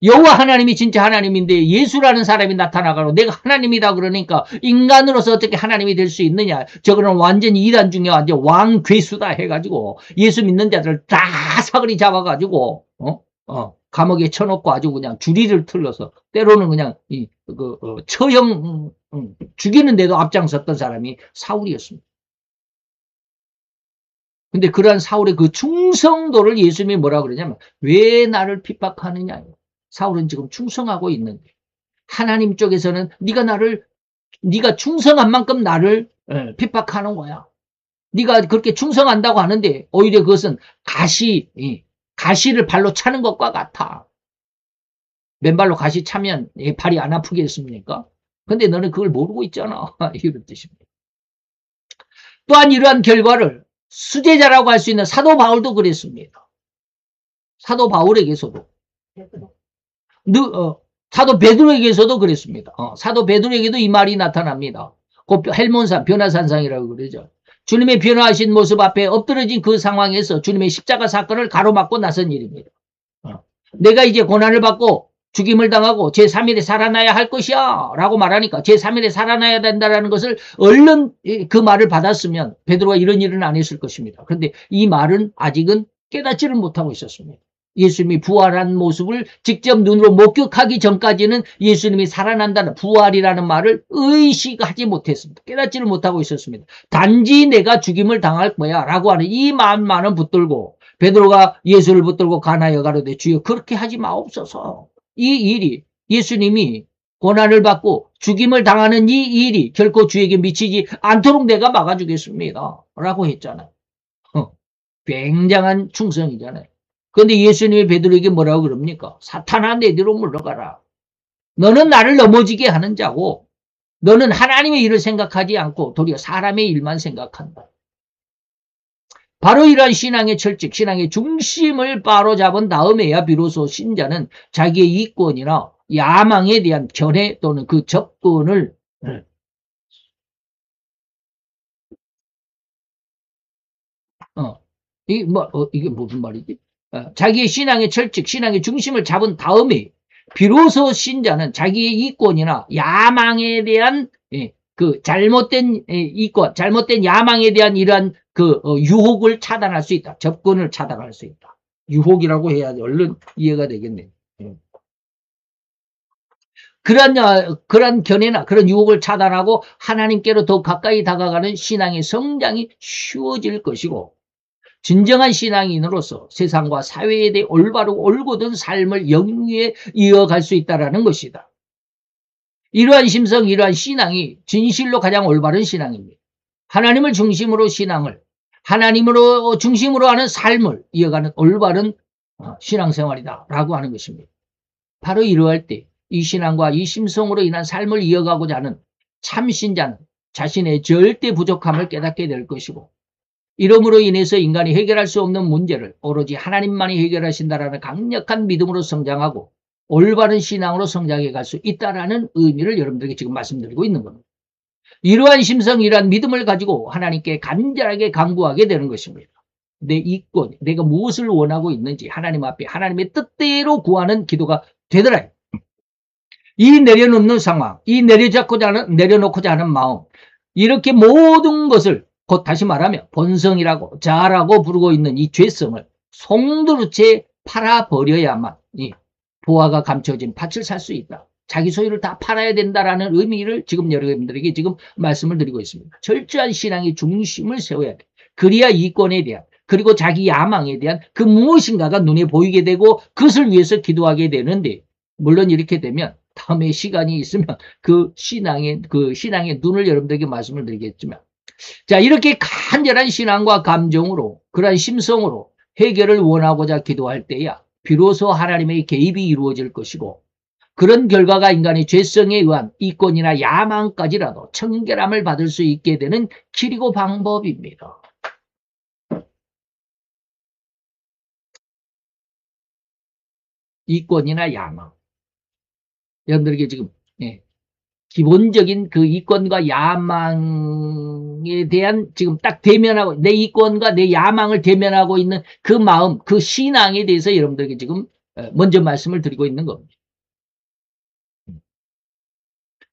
여호와 하나님이 진짜 하나님인데 예수라는 사람이 나타나가지고 내가 하나님이다 그러니까 인간으로서 어떻게 하나님이 될 수 있느냐. 저거는 완전히 이단 중에 완전 왕괴수다 해가지고 예수 믿는 자들을 다 사거리 잡아가지고 감옥에 쳐놓고 아주 그냥 주리를 틀어서 때로는 그냥 처형 죽이는데도 앞장섰던 사람이 사울이었습니다. 근데 그러한 사울의 그 충성도를 예수님이 뭐라 그러냐면 왜 나를 핍박하느냐. 사울은 지금 충성하고 있는데 하나님 쪽에서는 네가 충성한 만큼 나를 핍박하는 거야. 네가 그렇게 충성한다고 하는데 오히려 그것은 가시를 발로 차는 것과 같아. 맨발로 가시 차면 발이 안 아프겠습니까? 근데 너는 그걸 모르고 있잖아. 이런 뜻입니다. 또한 이러한 결과를 수제자라고 할 수 있는 사도 바울도 그랬습니다. 사도 바울에게서도 사도 베드로에게서도 그랬습니다. 사도 베드로에게도 이 말이 나타납니다. 곧 헬몬산 변화산상이라고 그러죠. 주님의 변화하신 모습 앞에 엎드러진 그 상황에서 주님의 십자가 사건을 가로막고 나선 일입니다. 내가 이제 고난을 받고 죽임을 당하고 제3일에 살아나야 할 것이야 라고 말하니까 제3일에 살아나야 된다는 것을 얼른 그 말을 받았으면 베드로가 이런 일은 안 했을 것입니다. 그런데 이 말은 아직은 깨닫지를 못하고 있었습니다. 예수님이 부활한 모습을 직접 눈으로 목격하기 전까지는 예수님이 살아난다는 부활이라는 말을 의식하지 못했습니다. 깨닫지를 못하고 있었습니다. 단지 내가 죽임을 당할 거야 라고 하는 이 마음만은 붙들고 베드로가 예수를 붙들고 가나여 가로되 주여 그렇게 하지 마옵소서. 이 일이 예수님이 고난을 받고 죽임을 당하는 이 일이 결코 주에게 미치지 않도록 내가 막아주겠습니다 라고 했잖아요. 굉장한 충성이잖아요. 그런데 예수님이 베드로에게 뭐라고 그럽니까? 사탄아 내 뒤로 물러가라. 너는 나를 넘어지게 하는 자고 너는 하나님의 일을 생각하지 않고 도리어 사람의 일만 생각한다. 바로 이러한 신앙의 철칙, 신앙의 중심을 바로잡은 다음에야 비로소 신자는 자기의 이권이나 야망에 대한 견해 또는 그 접근을 이게 무슨 말이지? 자기의 신앙의 철칙, 신앙의 중심을 잡은 다음에 비로소 신자는 자기의 이권이나 야망에 대한 그 잘못된 이권, 잘못된 야망에 대한 이러한 그 유혹을 차단할 수 있다. 접근을 차단할 수 있다. 유혹이라고 해야지 얼른 이해가 되겠네요. 그런 견해나 그런 유혹을 차단하고 하나님께로 더 가까이 다가가는 신앙의 성장이 쉬워질 것이고, 진정한 신앙인으로서 세상과 사회에 대해 올바르고 올곧은 삶을 영위에 이어갈 수 있다는 것이다. 이러한 심성, 이러한 신앙이 진실로 가장 올바른 신앙입니다. 하나님을 중심으로 신앙을, 하나님으로 중심으로 하는 삶을 이어가는 올바른 신앙생활이다라고 하는 것입니다. 바로 이러할 때 이 신앙과 이 심성으로 인한 삶을 이어가고자 하는 참신자는 자신의 절대 부족함을 깨닫게 될 것이고, 이러므로 인해서 인간이 해결할 수 없는 문제를 오로지 하나님만이 해결하신다라는 강력한 믿음으로 성장하고 올바른 신앙으로 성장해 갈 수 있다라는 의미를 여러분들에게 지금 말씀드리고 있는 겁니다. 이러한 심성, 이러한 믿음을 가지고 하나님께 간절하게 간구하게 되는 것입니다. 내 이권, 내가 무엇을 원하고 있는지 하나님 앞에 하나님의 뜻대로 구하는 기도가 되더라. 이 내려놓는 상황, 이 내려놓고자 하는 마음, 이렇게 모든 것을 곧 다시 말하면 본성이라고 자아라고 부르고 있는 이 죄성을 송두루째 팔아버려야만 이 보화가 감춰진 밭을 살 수 있다. 자기 소유를 다 팔아야 된다라는 의미를 지금 여러분들에게 지금 말씀을 드리고 있습니다. 철저한 신앙의 중심을 세워야 돼. 그래야 이권에 대한, 그리고 자기 야망에 대한 그 무엇인가가 눈에 보이게 되고 그것을 위해서 기도하게 되는데, 물론 이렇게 되면 다음에 시간이 있으면 그 신앙의 눈을 여러분들에게 말씀을 드리겠지만, 자, 이렇게 간절한 신앙과 감정으로, 그러한 심성으로 해결을 원하고자 기도할 때야 비로소 하나님의 개입이 이루어질 것이고, 그런 결과가 인간의 죄성에 의한 이권이나 야망까지라도 청결함을 받을 수 있게 되는 길이고 방법입니다. 이권이나 야망. 여러분들에게 지금 기본적인 그 이권과 야망에 대한 지금 딱 대면하고, 내 이권과 내 야망을 대면하고 있는 그 마음, 그 신앙에 대해서 여러분들에게 지금 먼저 말씀을 드리고 있는 겁니다.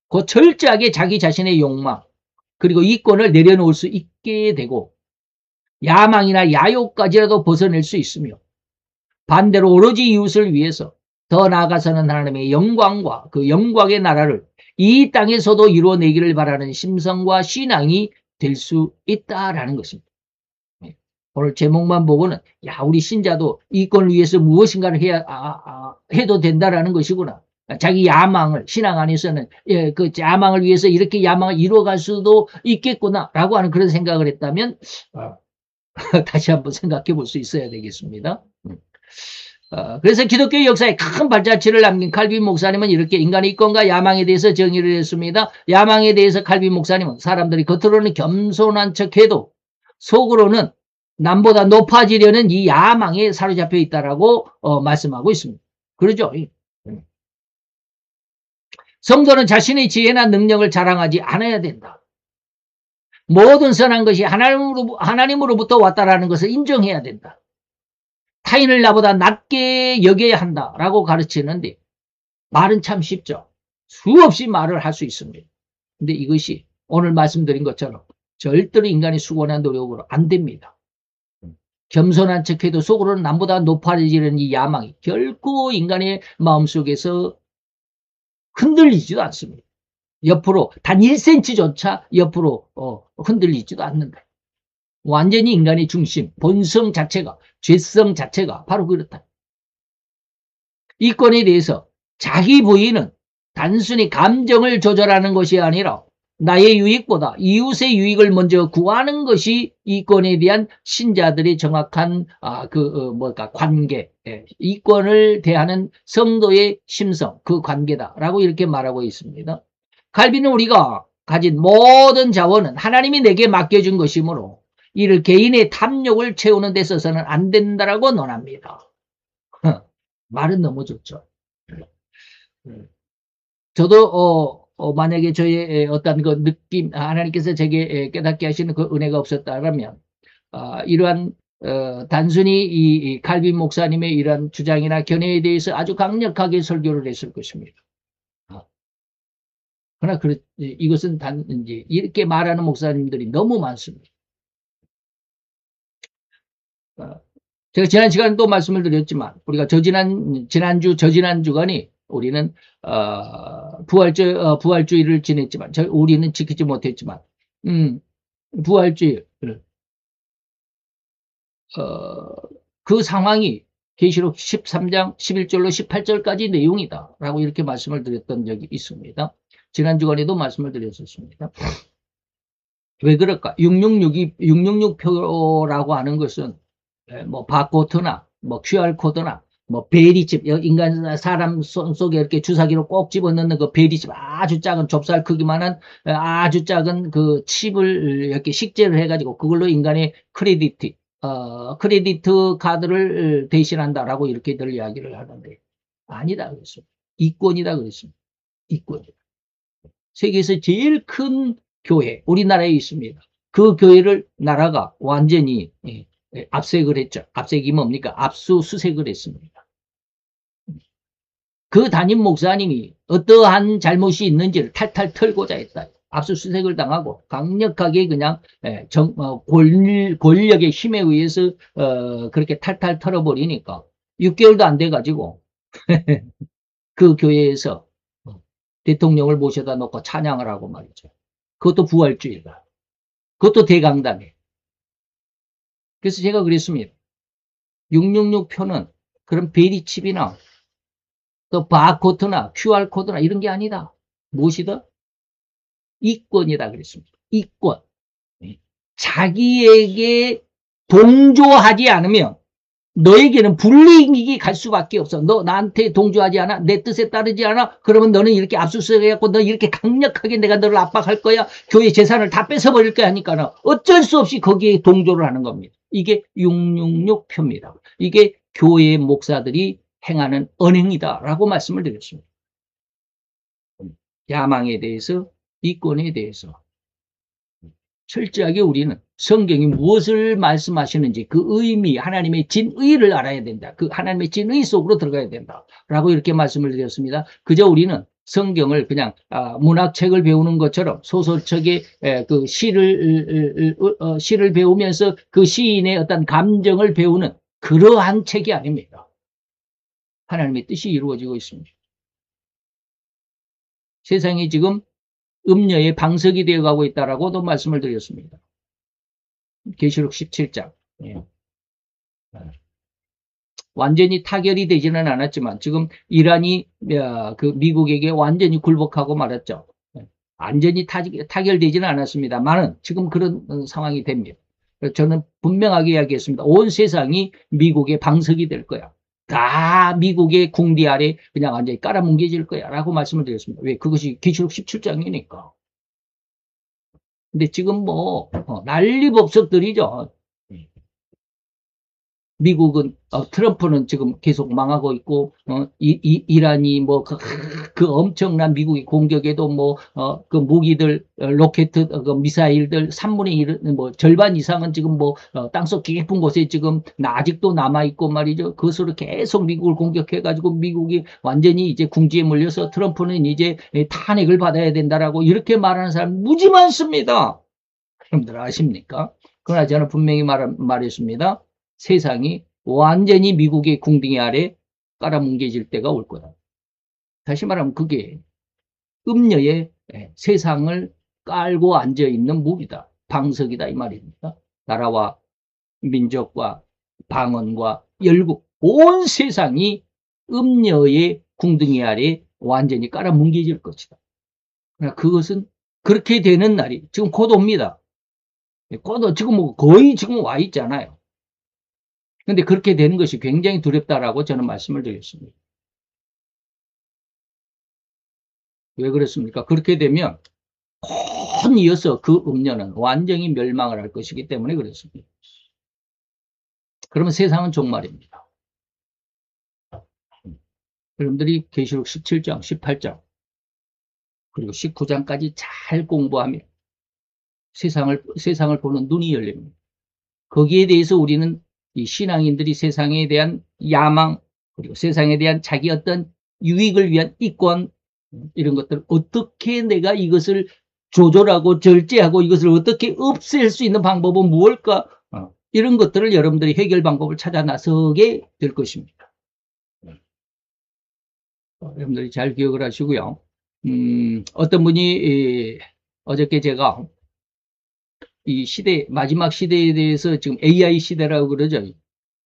그 철저하게 자기 자신의 욕망, 그리고 이권을 내려놓을 수 있게 되고, 야망이나 야욕까지라도 벗어낼 수 있으며, 반대로 오로지 이웃을 위해서 더 나아가서는 하나님의 영광과 그 영광의 나라를 이 땅에서도 이루어내기를 바라는 심성과 신앙이 될 수 있다라는 것입니다. 오늘 제목만 보고는 야, 우리 신자도 이권을 위해서 무엇인가를 해도 된다라는 것이구나. 자기 야망을, 신앙 안에서는 그 야망을 위해서 이렇게 야망을 이루어갈 수도 있겠구나라고 하는 그런 생각을 했다면 다시 한번 생각해 볼 수 있어야 되겠습니다. 그래서 기독교 역사에 큰 발자취를 남긴 칼빈 목사님은 이렇게 인간의 이권과 야망에 대해서 정의를 했습니다. 야망에 대해서 칼빈 목사님은 사람들이 겉으로는 겸손한 척해도 속으로는 남보다 높아지려는 이 야망에 사로잡혀 있다라고 말씀하고 있습니다. 그러죠? 성도는 자신의 지혜나 능력을 자랑하지 않아야 된다. 모든 선한 것이 하나님으로부터 왔다라는 것을 인정해야 된다. 타인을 나보다 낮게 여겨야 한다라고 가르치는데, 말은 참 쉽죠. 수없이 말을 할 수 있습니다. 근데 이것이 오늘 말씀드린 것처럼 절대로 인간의 수고나 노력으로 안 됩니다. 겸손한 척해도 속으로는 남보다 높아지는 이 야망이 결코 인간의 마음속에서 흔들리지도 않습니다. 옆으로 단 1cm조차 옆으로 흔들리지도 않는다. 완전히 인간의 중심, 본성 자체가, 죄성 자체가 바로 그렇다. 이권에 대해서 자기 부인은 단순히 감정을 조절하는 것이 아니라 나의 유익보다 이웃의 유익을 먼저 구하는 것이 이권에 대한 신자들의 정확한 관계, 이권을 대하는 성도의 심성, 그 관계다라고 이렇게 말하고 있습니다. 칼빈은 우리가 가진 모든 자원은 하나님이 내게 맡겨준 것이므로 이를 개인의 탐욕을 채우는 데 써서는 안 된다라고 논합니다. 말은 너무 좋죠. 저도 만약에 저의 어떤 그 느낌, 하나님께서 제게 깨닫게 하시는 그 은혜가 없었다면 이러한 단순히 이 칼빈 목사님의 이러한 주장이나 견해에 대해서 아주 강력하게 설교를 했을 것입니다. 그러나 이것은 단지 이렇게 말하는 목사님들이 너무 많습니다. 제가 지난 시간에 또 말씀을 드렸지만 우리가 저지난 주간이 우리는 부활주의를 지냈지만 우리는 지키지 못했지만 부활주의 그 상황이 계시록 13장 11절로 18절까지 내용이다 라고 이렇게 말씀을 드렸던 적이 있습니다. 지난 주간에도 말씀을 드렸었습니다. 왜 그럴까? 666표라고 하는 것은 뭐 바코드나 뭐 QR코드나 뭐 베리칩, 인간 사람 손 속에 이렇게 주사기로 꼭 집어넣는 그 베리칩, 아주 작은 좁쌀 크기만한 아주 작은 그 칩을 이렇게 식재를 해가지고 그걸로 인간의 크레디트 카드를 대신한다라고 이렇게들 이야기를 하는데 아니다 그랬습니다. 이권이다 그랬습니다. 이권이다. 세계에서 제일 큰 교회 우리나라에 있습니다. 그 교회를 나라가 완전히 압색을 했죠. 압색이 뭡니까? 압수수색을 했습니다. 그 담임 목사님이 어떠한 잘못이 있는지를 탈탈 털고자 했다. 압수수색을 당하고 강력하게 그냥 권력의 힘에 의해서 그렇게 탈탈 털어버리니까 6개월도 안 돼가지고 그 교회에서 대통령을 모셔다 놓고 찬양을 하고 말이죠. 그것도 부활주의다. 그것도 대강단에. 그래서 제가 그랬습니다. 666표는 그런 베리칩이나 또 바코드나 QR코드나 이런 게 아니다. 무엇이다? 이권이다 그랬습니다. 이권. 자기에게 동조하지 않으면 너에게는 불이익이 갈 수밖에 없어. 너 나한테 동조하지 않아? 내 뜻에 따르지 않아? 그러면 너는 이렇게 압수수색해갖고 너 이렇게 강력하게 내가 너를 압박할 거야. 교회 재산을 다 뺏어버릴 거야 하니까는 어쩔 수 없이 거기에 동조를 하는 겁니다. 이게 666표입니다. 이게 교회 목사들이 행하는 언행이다라고 말씀을 드렸습니다. 야망에 대해서, 이권에 대해서 철저하게 우리는 성경이 무엇을 말씀하시는지 그 의미, 하나님의 진의를 알아야 된다. 그 하나님의 진의 속으로 들어가야 된다. 라고 이렇게 말씀을 드렸습니다. 그저 우리는 성경을 그냥 문학책을 배우는 것처럼 소설책의 그 시를 배우면서 그 시인의 어떤 감정을 배우는 그러한 책이 아닙니다. 하나님의 뜻이 이루어지고 있습니다. 세상이 지금 음녀의 방석이 되어가고 있다라고도 말씀을 드렸습니다. 계시록 17장. 예. 완전히 타결이 되지는 않았지만 지금 이란이 그 미국에게 완전히 굴복하고 말았죠. 완전히 타결되지는 않았습니다만은 지금 그런 상황이 됩니다. 저는 분명하게 이야기했습니다. 온 세상이 미국의 방석이 될 거야. 다 미국의 궁디 아래 그냥 완전히 깔아뭉개질 거야 라고 말씀을 드렸습니다. 왜? 그것이 계시록 17장이니까. 근데 지금 뭐 난리법석들이죠. 미국은 트럼프는 지금 계속 망하고 있고 이란이 뭐 그 엄청난 미국의 공격에도 뭐 그 무기들 로켓 그 미사일들 3분의 1 뭐 절반 이상은 지금 뭐 땅속 깊은 곳에 지금 아직도 남아 있고 말이죠. 그것으로 계속 미국을 공격해 가지고 미국이 완전히 이제 궁지에 몰려서 트럼프는 이제 탄핵을 받아야 된다라고 이렇게 말하는 사람 무지 많습니다. 여러분들 아십니까? 그러나 저는 분명히 말했습니다. 세상이 완전히 미국의 궁둥이 아래 깔아뭉개질 때가 올 거다. 다시 말하면 그게 음녀의 세상을 깔고 앉아있는 무기다. 방석이다 이 말입니다. 나라와 민족과 방언과 열국 온 세상이 음녀의 궁둥이 아래 완전히 깔아뭉개질 것이다. 그것은 그렇게 되는 날이 지금 곧 옵니다. 곧 지금 뭐 거의 지금 와 있잖아요. 근데 그렇게 되는 것이 굉장히 두렵다라고 저는 말씀을 드렸습니다. 왜 그렇습니까? 그렇게 되면 곧 이어서 그 음녀는 완전히 멸망을 할 것이기 때문에 그렇습니다. 그러면 세상은 종말입니다. 여러분들이 계시록 17장, 18장 그리고 19장까지 잘 공부하면 세상을 보는 눈이 열립니다. 거기에 대해서 우리는 이 신앙인들이 세상에 대한 야망 그리고 세상에 대한 자기 어떤 유익을 위한 이권 이런 것들 어떻게 내가 이것을 조절하고 절제하고 이것을 어떻게 없앨 수 있는 방법은 무엇일까 이런 것들을 여러분들이 해결 방법을 찾아 나서게 될 것입니다. 여러분들이 잘 기억을 하시고요. 어떤 분이 어저께 제가 이 시대, 마지막 시대에 대해서 지금 AI 시대라고 그러죠.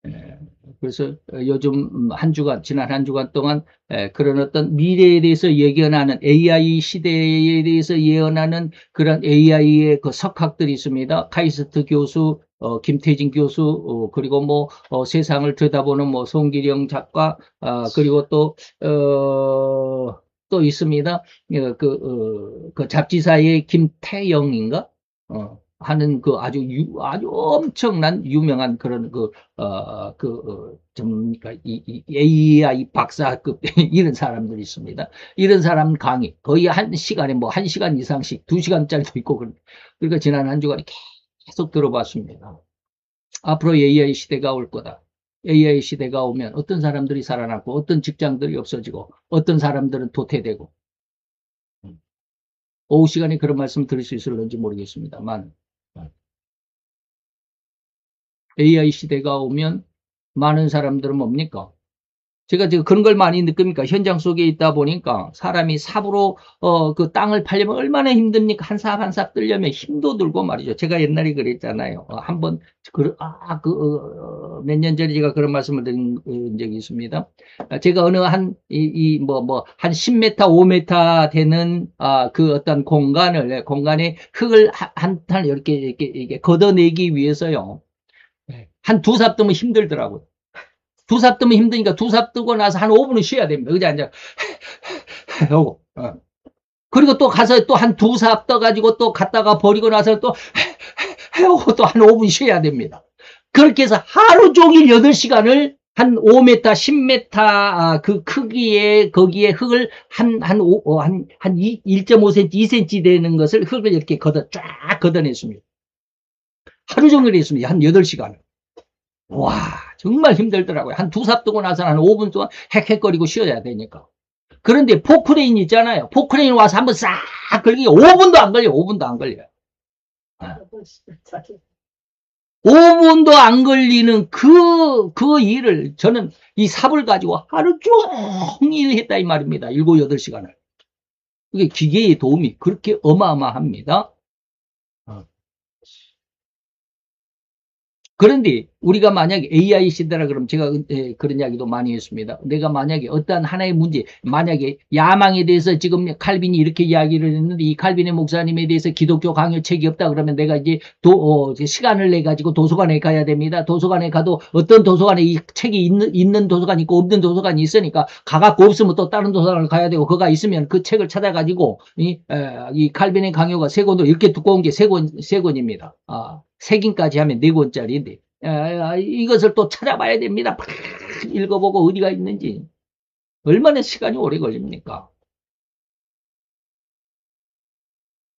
예, 그래서 요즘 한 주간, 지난 한 주간 동안 그런 어떤 미래에 대해서 예견하는 AI 시대에 대해서 예언하는 그런 AI의 그 석학들이 있습니다. 카이스트 교수, 김태진 교수, 그리고 뭐 세상을 들여다보는 뭐 송기령 작가, 그리고 또 있습니다. 그 잡지사의 김태영인가? 하는 그 아주 엄청난 유명한 그런 접니까 이 AI 박사급 이런 사람들이 있습니다. 이런 사람 강의 거의 한 시간에 뭐 한 시간 이상씩 2시간짜리도 있고 그러니까 지난 한 주간 계속 들어봤습니다. 앞으로 AI 시대가 올 거다. AI 시대가 오면 어떤 사람들이 살아남고 어떤 직장들이 없어지고 어떤 사람들은 도태되고 오후 시간에 그런 말씀 들을 수 있을런지 모르겠습니다만 AI 시대가 오면 많은 사람들은 뭡니까? 제가 지금 그런 걸 많이 느낍니까? 현장 속에 있다 보니까 사람이 삽으로 그 땅을 팔려면 얼마나 힘듭니까? 한 삽 한 삽 뜨려면 힘도 들고 말이죠. 제가 옛날에 그랬잖아요. 한번 몇 년 전에 제가 그런 말씀을 드린 적이 있습니다. 제가 어느 한 10m, 5m 되는 그 어떤 공간에 흙을 한 탄 이렇게 걷어내기 위해서요. 한 두 삽 뜨면 힘들더라고요. 두 삽 뜨면 힘드니까 두 삽 뜨고 나서 한 5분은 쉬어야 됩니다. 그지 않냐? 하고. 그리고 또 가서 또 한 두 삽 떠가지고 또 갔다가 버리고 나서 또 하고 또 한 5분 쉬어야 됩니다. 그렇게 해서 하루 종일 8시간을 한 5m, 10m 그 크기의 거기에 흙을 한 1.5cm, 2cm 되는 것을 흙을 이렇게 쫙 걷어냈습니다. 하루 종일 했습니다. 한 8시간을. 와, 정말 힘들더라고요. 한 두 삽 뜨고 나서 한 5분 동안 헥헥거리고 쉬어야 되니까. 그런데 포크레인 있잖아요. 포크레인 와서 한번 싹 걸리게 5분도 안 걸려요. 5분도 안 걸려요. 5분도 안 걸리는 그 일을 저는 이 삽을 가지고 하루 종일 했다 이 말입니다. 7, 8시간을. 이게 기계의 도움이 그렇게 어마어마합니다. 그런데 우리가 만약에 AI 시대라 그러면 제가 그런 이야기도 많이 했습니다. 내가 만약에 어떠한 하나의 문제, 만약에 야망에 대해서 지금 칼빈이 이렇게 이야기를 했는데 이 칼빈의 목사님에 대해서 기독교 강요책이 없다 그러면 내가 이제 시간을 내 가지고 도서관에 가야 됩니다. 도서관에 가도 어떤 도서관에 이 책이 있는 도서관이 있고 없는 도서관이 있으니까 가갖고 없으면 또 다른 도서관을 가야 되고 그가 있으면 그 책을 찾아가지고 이 칼빈의 강요가 세 권도 이렇게 두꺼운 게 세 권입니다. 3권까지 하면 4권짜리인데 이것을 또 찾아봐야 됩니다. 읽어보고 어디가 있는지. 얼마나 시간이 오래 걸립니까?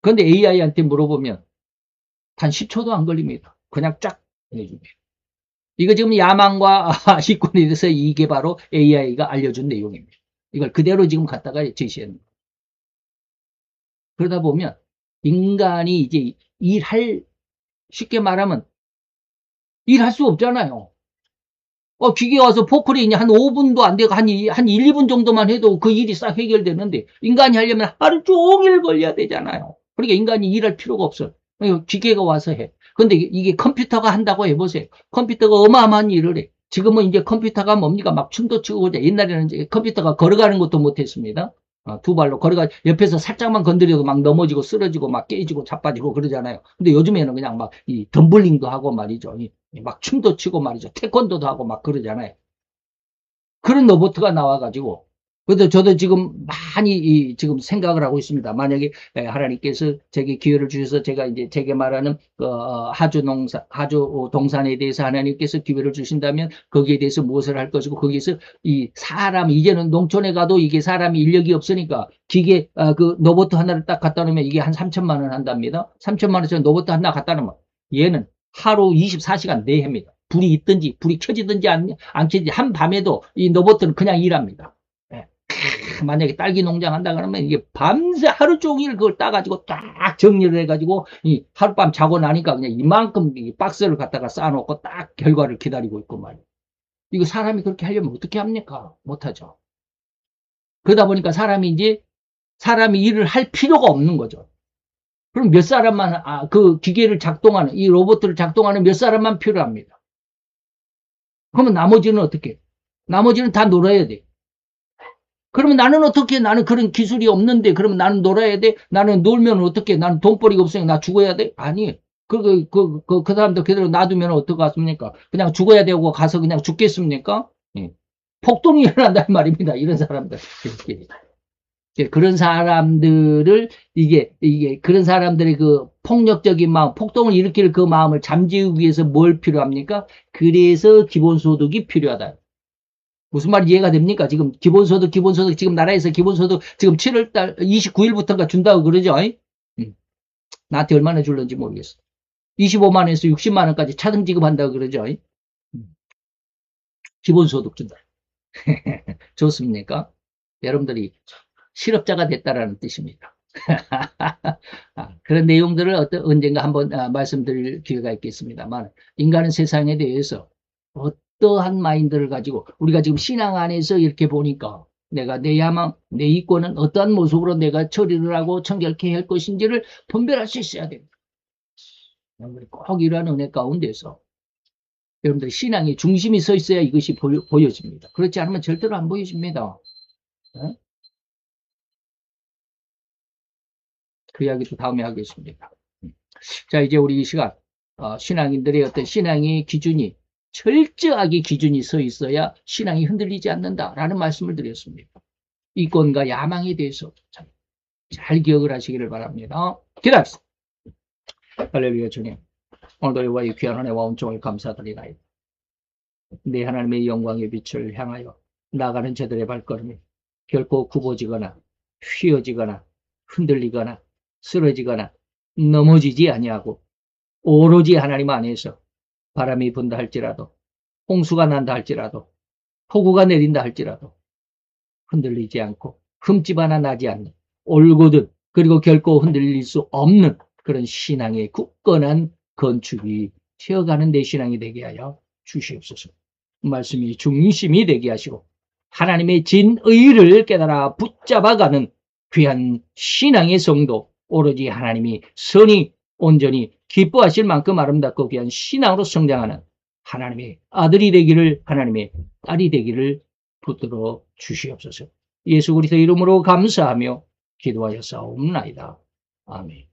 그런데 AI한테 물어보면 한 10초도 안 걸립니다. 그냥 쫙 해줍니다. 이거 지금 야망과 이권에 대해서 이게 바로 AI가 알려준 내용입니다. 이걸 그대로 지금 갖다가 제시했는 거예요. 그러다 보면 인간이 이제 쉽게 말하면 일할 수 없잖아요. 기계 와서 포크레인이 한 5분도 안 되고 한 1, 2분 정도만 해도 그 일이 싹 해결되는데 인간이 하려면 하루 종일 걸려야 되잖아요. 그러니까 인간이 일할 필요가 없어요. 기계가 와서 해. 근데 이게 컴퓨터가 한다고 해보세요. 컴퓨터가 어마어마한 일을 해. 지금은 이제 컴퓨터가 뭡니까? 막 춤도 추고 그러자. 옛날에는 이제 컴퓨터가 걸어가는 것도 못했습니다. 두 발로 걸어가 옆에서 살짝만 건드려도 막 넘어지고 쓰러지고 막 깨지고 자빠지고 그러잖아요. 근데 요즘에는 그냥 막 이 덤블링도 하고 말이죠. 막 춤도 추고 말이죠. 태권도도 하고 막 그러잖아요. 그런 로봇가 나와가지고 그래도 저도 지금 많이 지금 생각을 하고 있습니다. 만약에 하나님께서 제게 기회를 주셔서 제가 이제 제게 말하는 하주 동산에 대해서 하나님께서 기회를 주신다면 거기에 대해서 무엇을 할 것이고 거기에서 이 사람 이제는 농촌에 가도 이게 사람이 인력이 없으니까 기계 그 로봇 하나를 딱 갖다 놓으면 이게 한 3천만 원 한답니다. 3천만 원짜리 로봇 하나 갖다 놓으면 얘는 하루 24시간 내합니다. 불이 있든지 불이 켜지든지 안 켜지든지 한밤에도 이 로봇은 그냥 일합니다. 만약에 딸기 농장 한다 그러면 이게 밤새 하루 종일 그걸 따가지고 딱 정리를 해가지고 이 하룻밤 자고 나니까 그냥 이만큼 박스를 갖다가 쌓아놓고 딱 결과를 기다리고 있고 말이에요. 이거 사람이 그렇게 하려면 어떻게 합니까? 못하죠. 그러다 보니까 사람이 일을 할 필요가 없는 거죠. 그럼 몇 사람만, 그 기계를 작동하는, 이 로봇들을 작동하는 몇 사람만 필요합니다. 그러면 나머지는 어떻게? 나머지는 다 놀아야 돼. 그러면 나는 어떻게, 나는 그런 기술이 없는데, 그러면 나는 놀아야 돼? 나는 놀면 어떻게? 나는 돈벌이가 없으니까 나 죽어야 돼? 아니. 그 사람들 그대로 놔두면 어떡하십니까? 그냥 죽어야 되고 가서 그냥 죽겠습니까? 예. 폭동이 일어난단 말입니다. 이런 사람들. 그런 사람들을, 그런 사람들의 그 폭력적인 마음, 폭동을 일으킬 그 마음을 잠재우기 위해서 뭘 필요합니까? 그래서 기본소득이 필요하다. 무슨 말이 이해가 됩니까? 지금 기본소득, 지금 나라에서 기본소득 지금 7월달 29일부터인가 준다고 그러죠? 나한테 얼마나 줄는지 모르겠어. 25만원에서 60만원까지 차등 지급한다고 그러죠? 기본소득 준다. 좋습니까? 여러분들이 실업자가 됐다라는 뜻입니다. 그런 내용들을 언젠가 한번 말씀드릴 기회가 있겠습니다만, 인간은 세상에 대해서 어떠한 마인드를 가지고, 우리가 지금 신앙 안에서 이렇게 보니까 내가 내 야망, 내 이권은 어떠한 모습으로 내가 처리를 하고 청결케 할 것인지를 분별할 수 있어야 됩니다. 여러분들이 꼭 이러한 은혜 가운데서 여러분들 신앙의 중심이 서 있어야 이것이 보여집니다. 그렇지 않으면 절대로 안 보여집니다. 그 이야기도 다음에 하겠습니다. 자, 이제 우리 이 시간 신앙인들의 어떤 신앙의 기준이 철저하게 기준이 서 있어야 신앙이 흔들리지 않는다라는 말씀을 드렸습니다. 이권과 야망에 대해서 잘 기억을 하시기를 바랍니다. 기도합시다. 할렐루야. 주님, 오늘도 여호와 이 귀한 은혜와 온종을 감사드리나이다. 내 하나님의 영광의 빛을 향하여 나가는 저들의 발걸음이 결코 굽어지거나 휘어지거나 흔들리거나 쓰러지거나 넘어지지 아니하고 오로지 하나님 안에서 바람이 분다 할지라도 홍수가 난다 할지라도 폭우가 내린다 할지라도 흔들리지 않고 흠집 하나 나지 않는 올곧은, 그리고 결코 흔들릴 수 없는 그런 신앙의 굳건한 건축이 되어가는 내 신앙이 되게 하여 주시옵소서. 말씀이 중심이 되게 하시고 하나님의 진의를 깨달아 붙잡아가는 귀한 신앙의 성도, 오로지 하나님이 선이 온전히 기뻐하실 만큼 아름답고 귀한 신앙으로 성장하는 하나님의 아들이 되기를, 하나님의 딸이 되기를 붙들어 주시옵소서. 예수 그리스도 이름으로 감사하며 기도하여 싸움나이다. 아멘.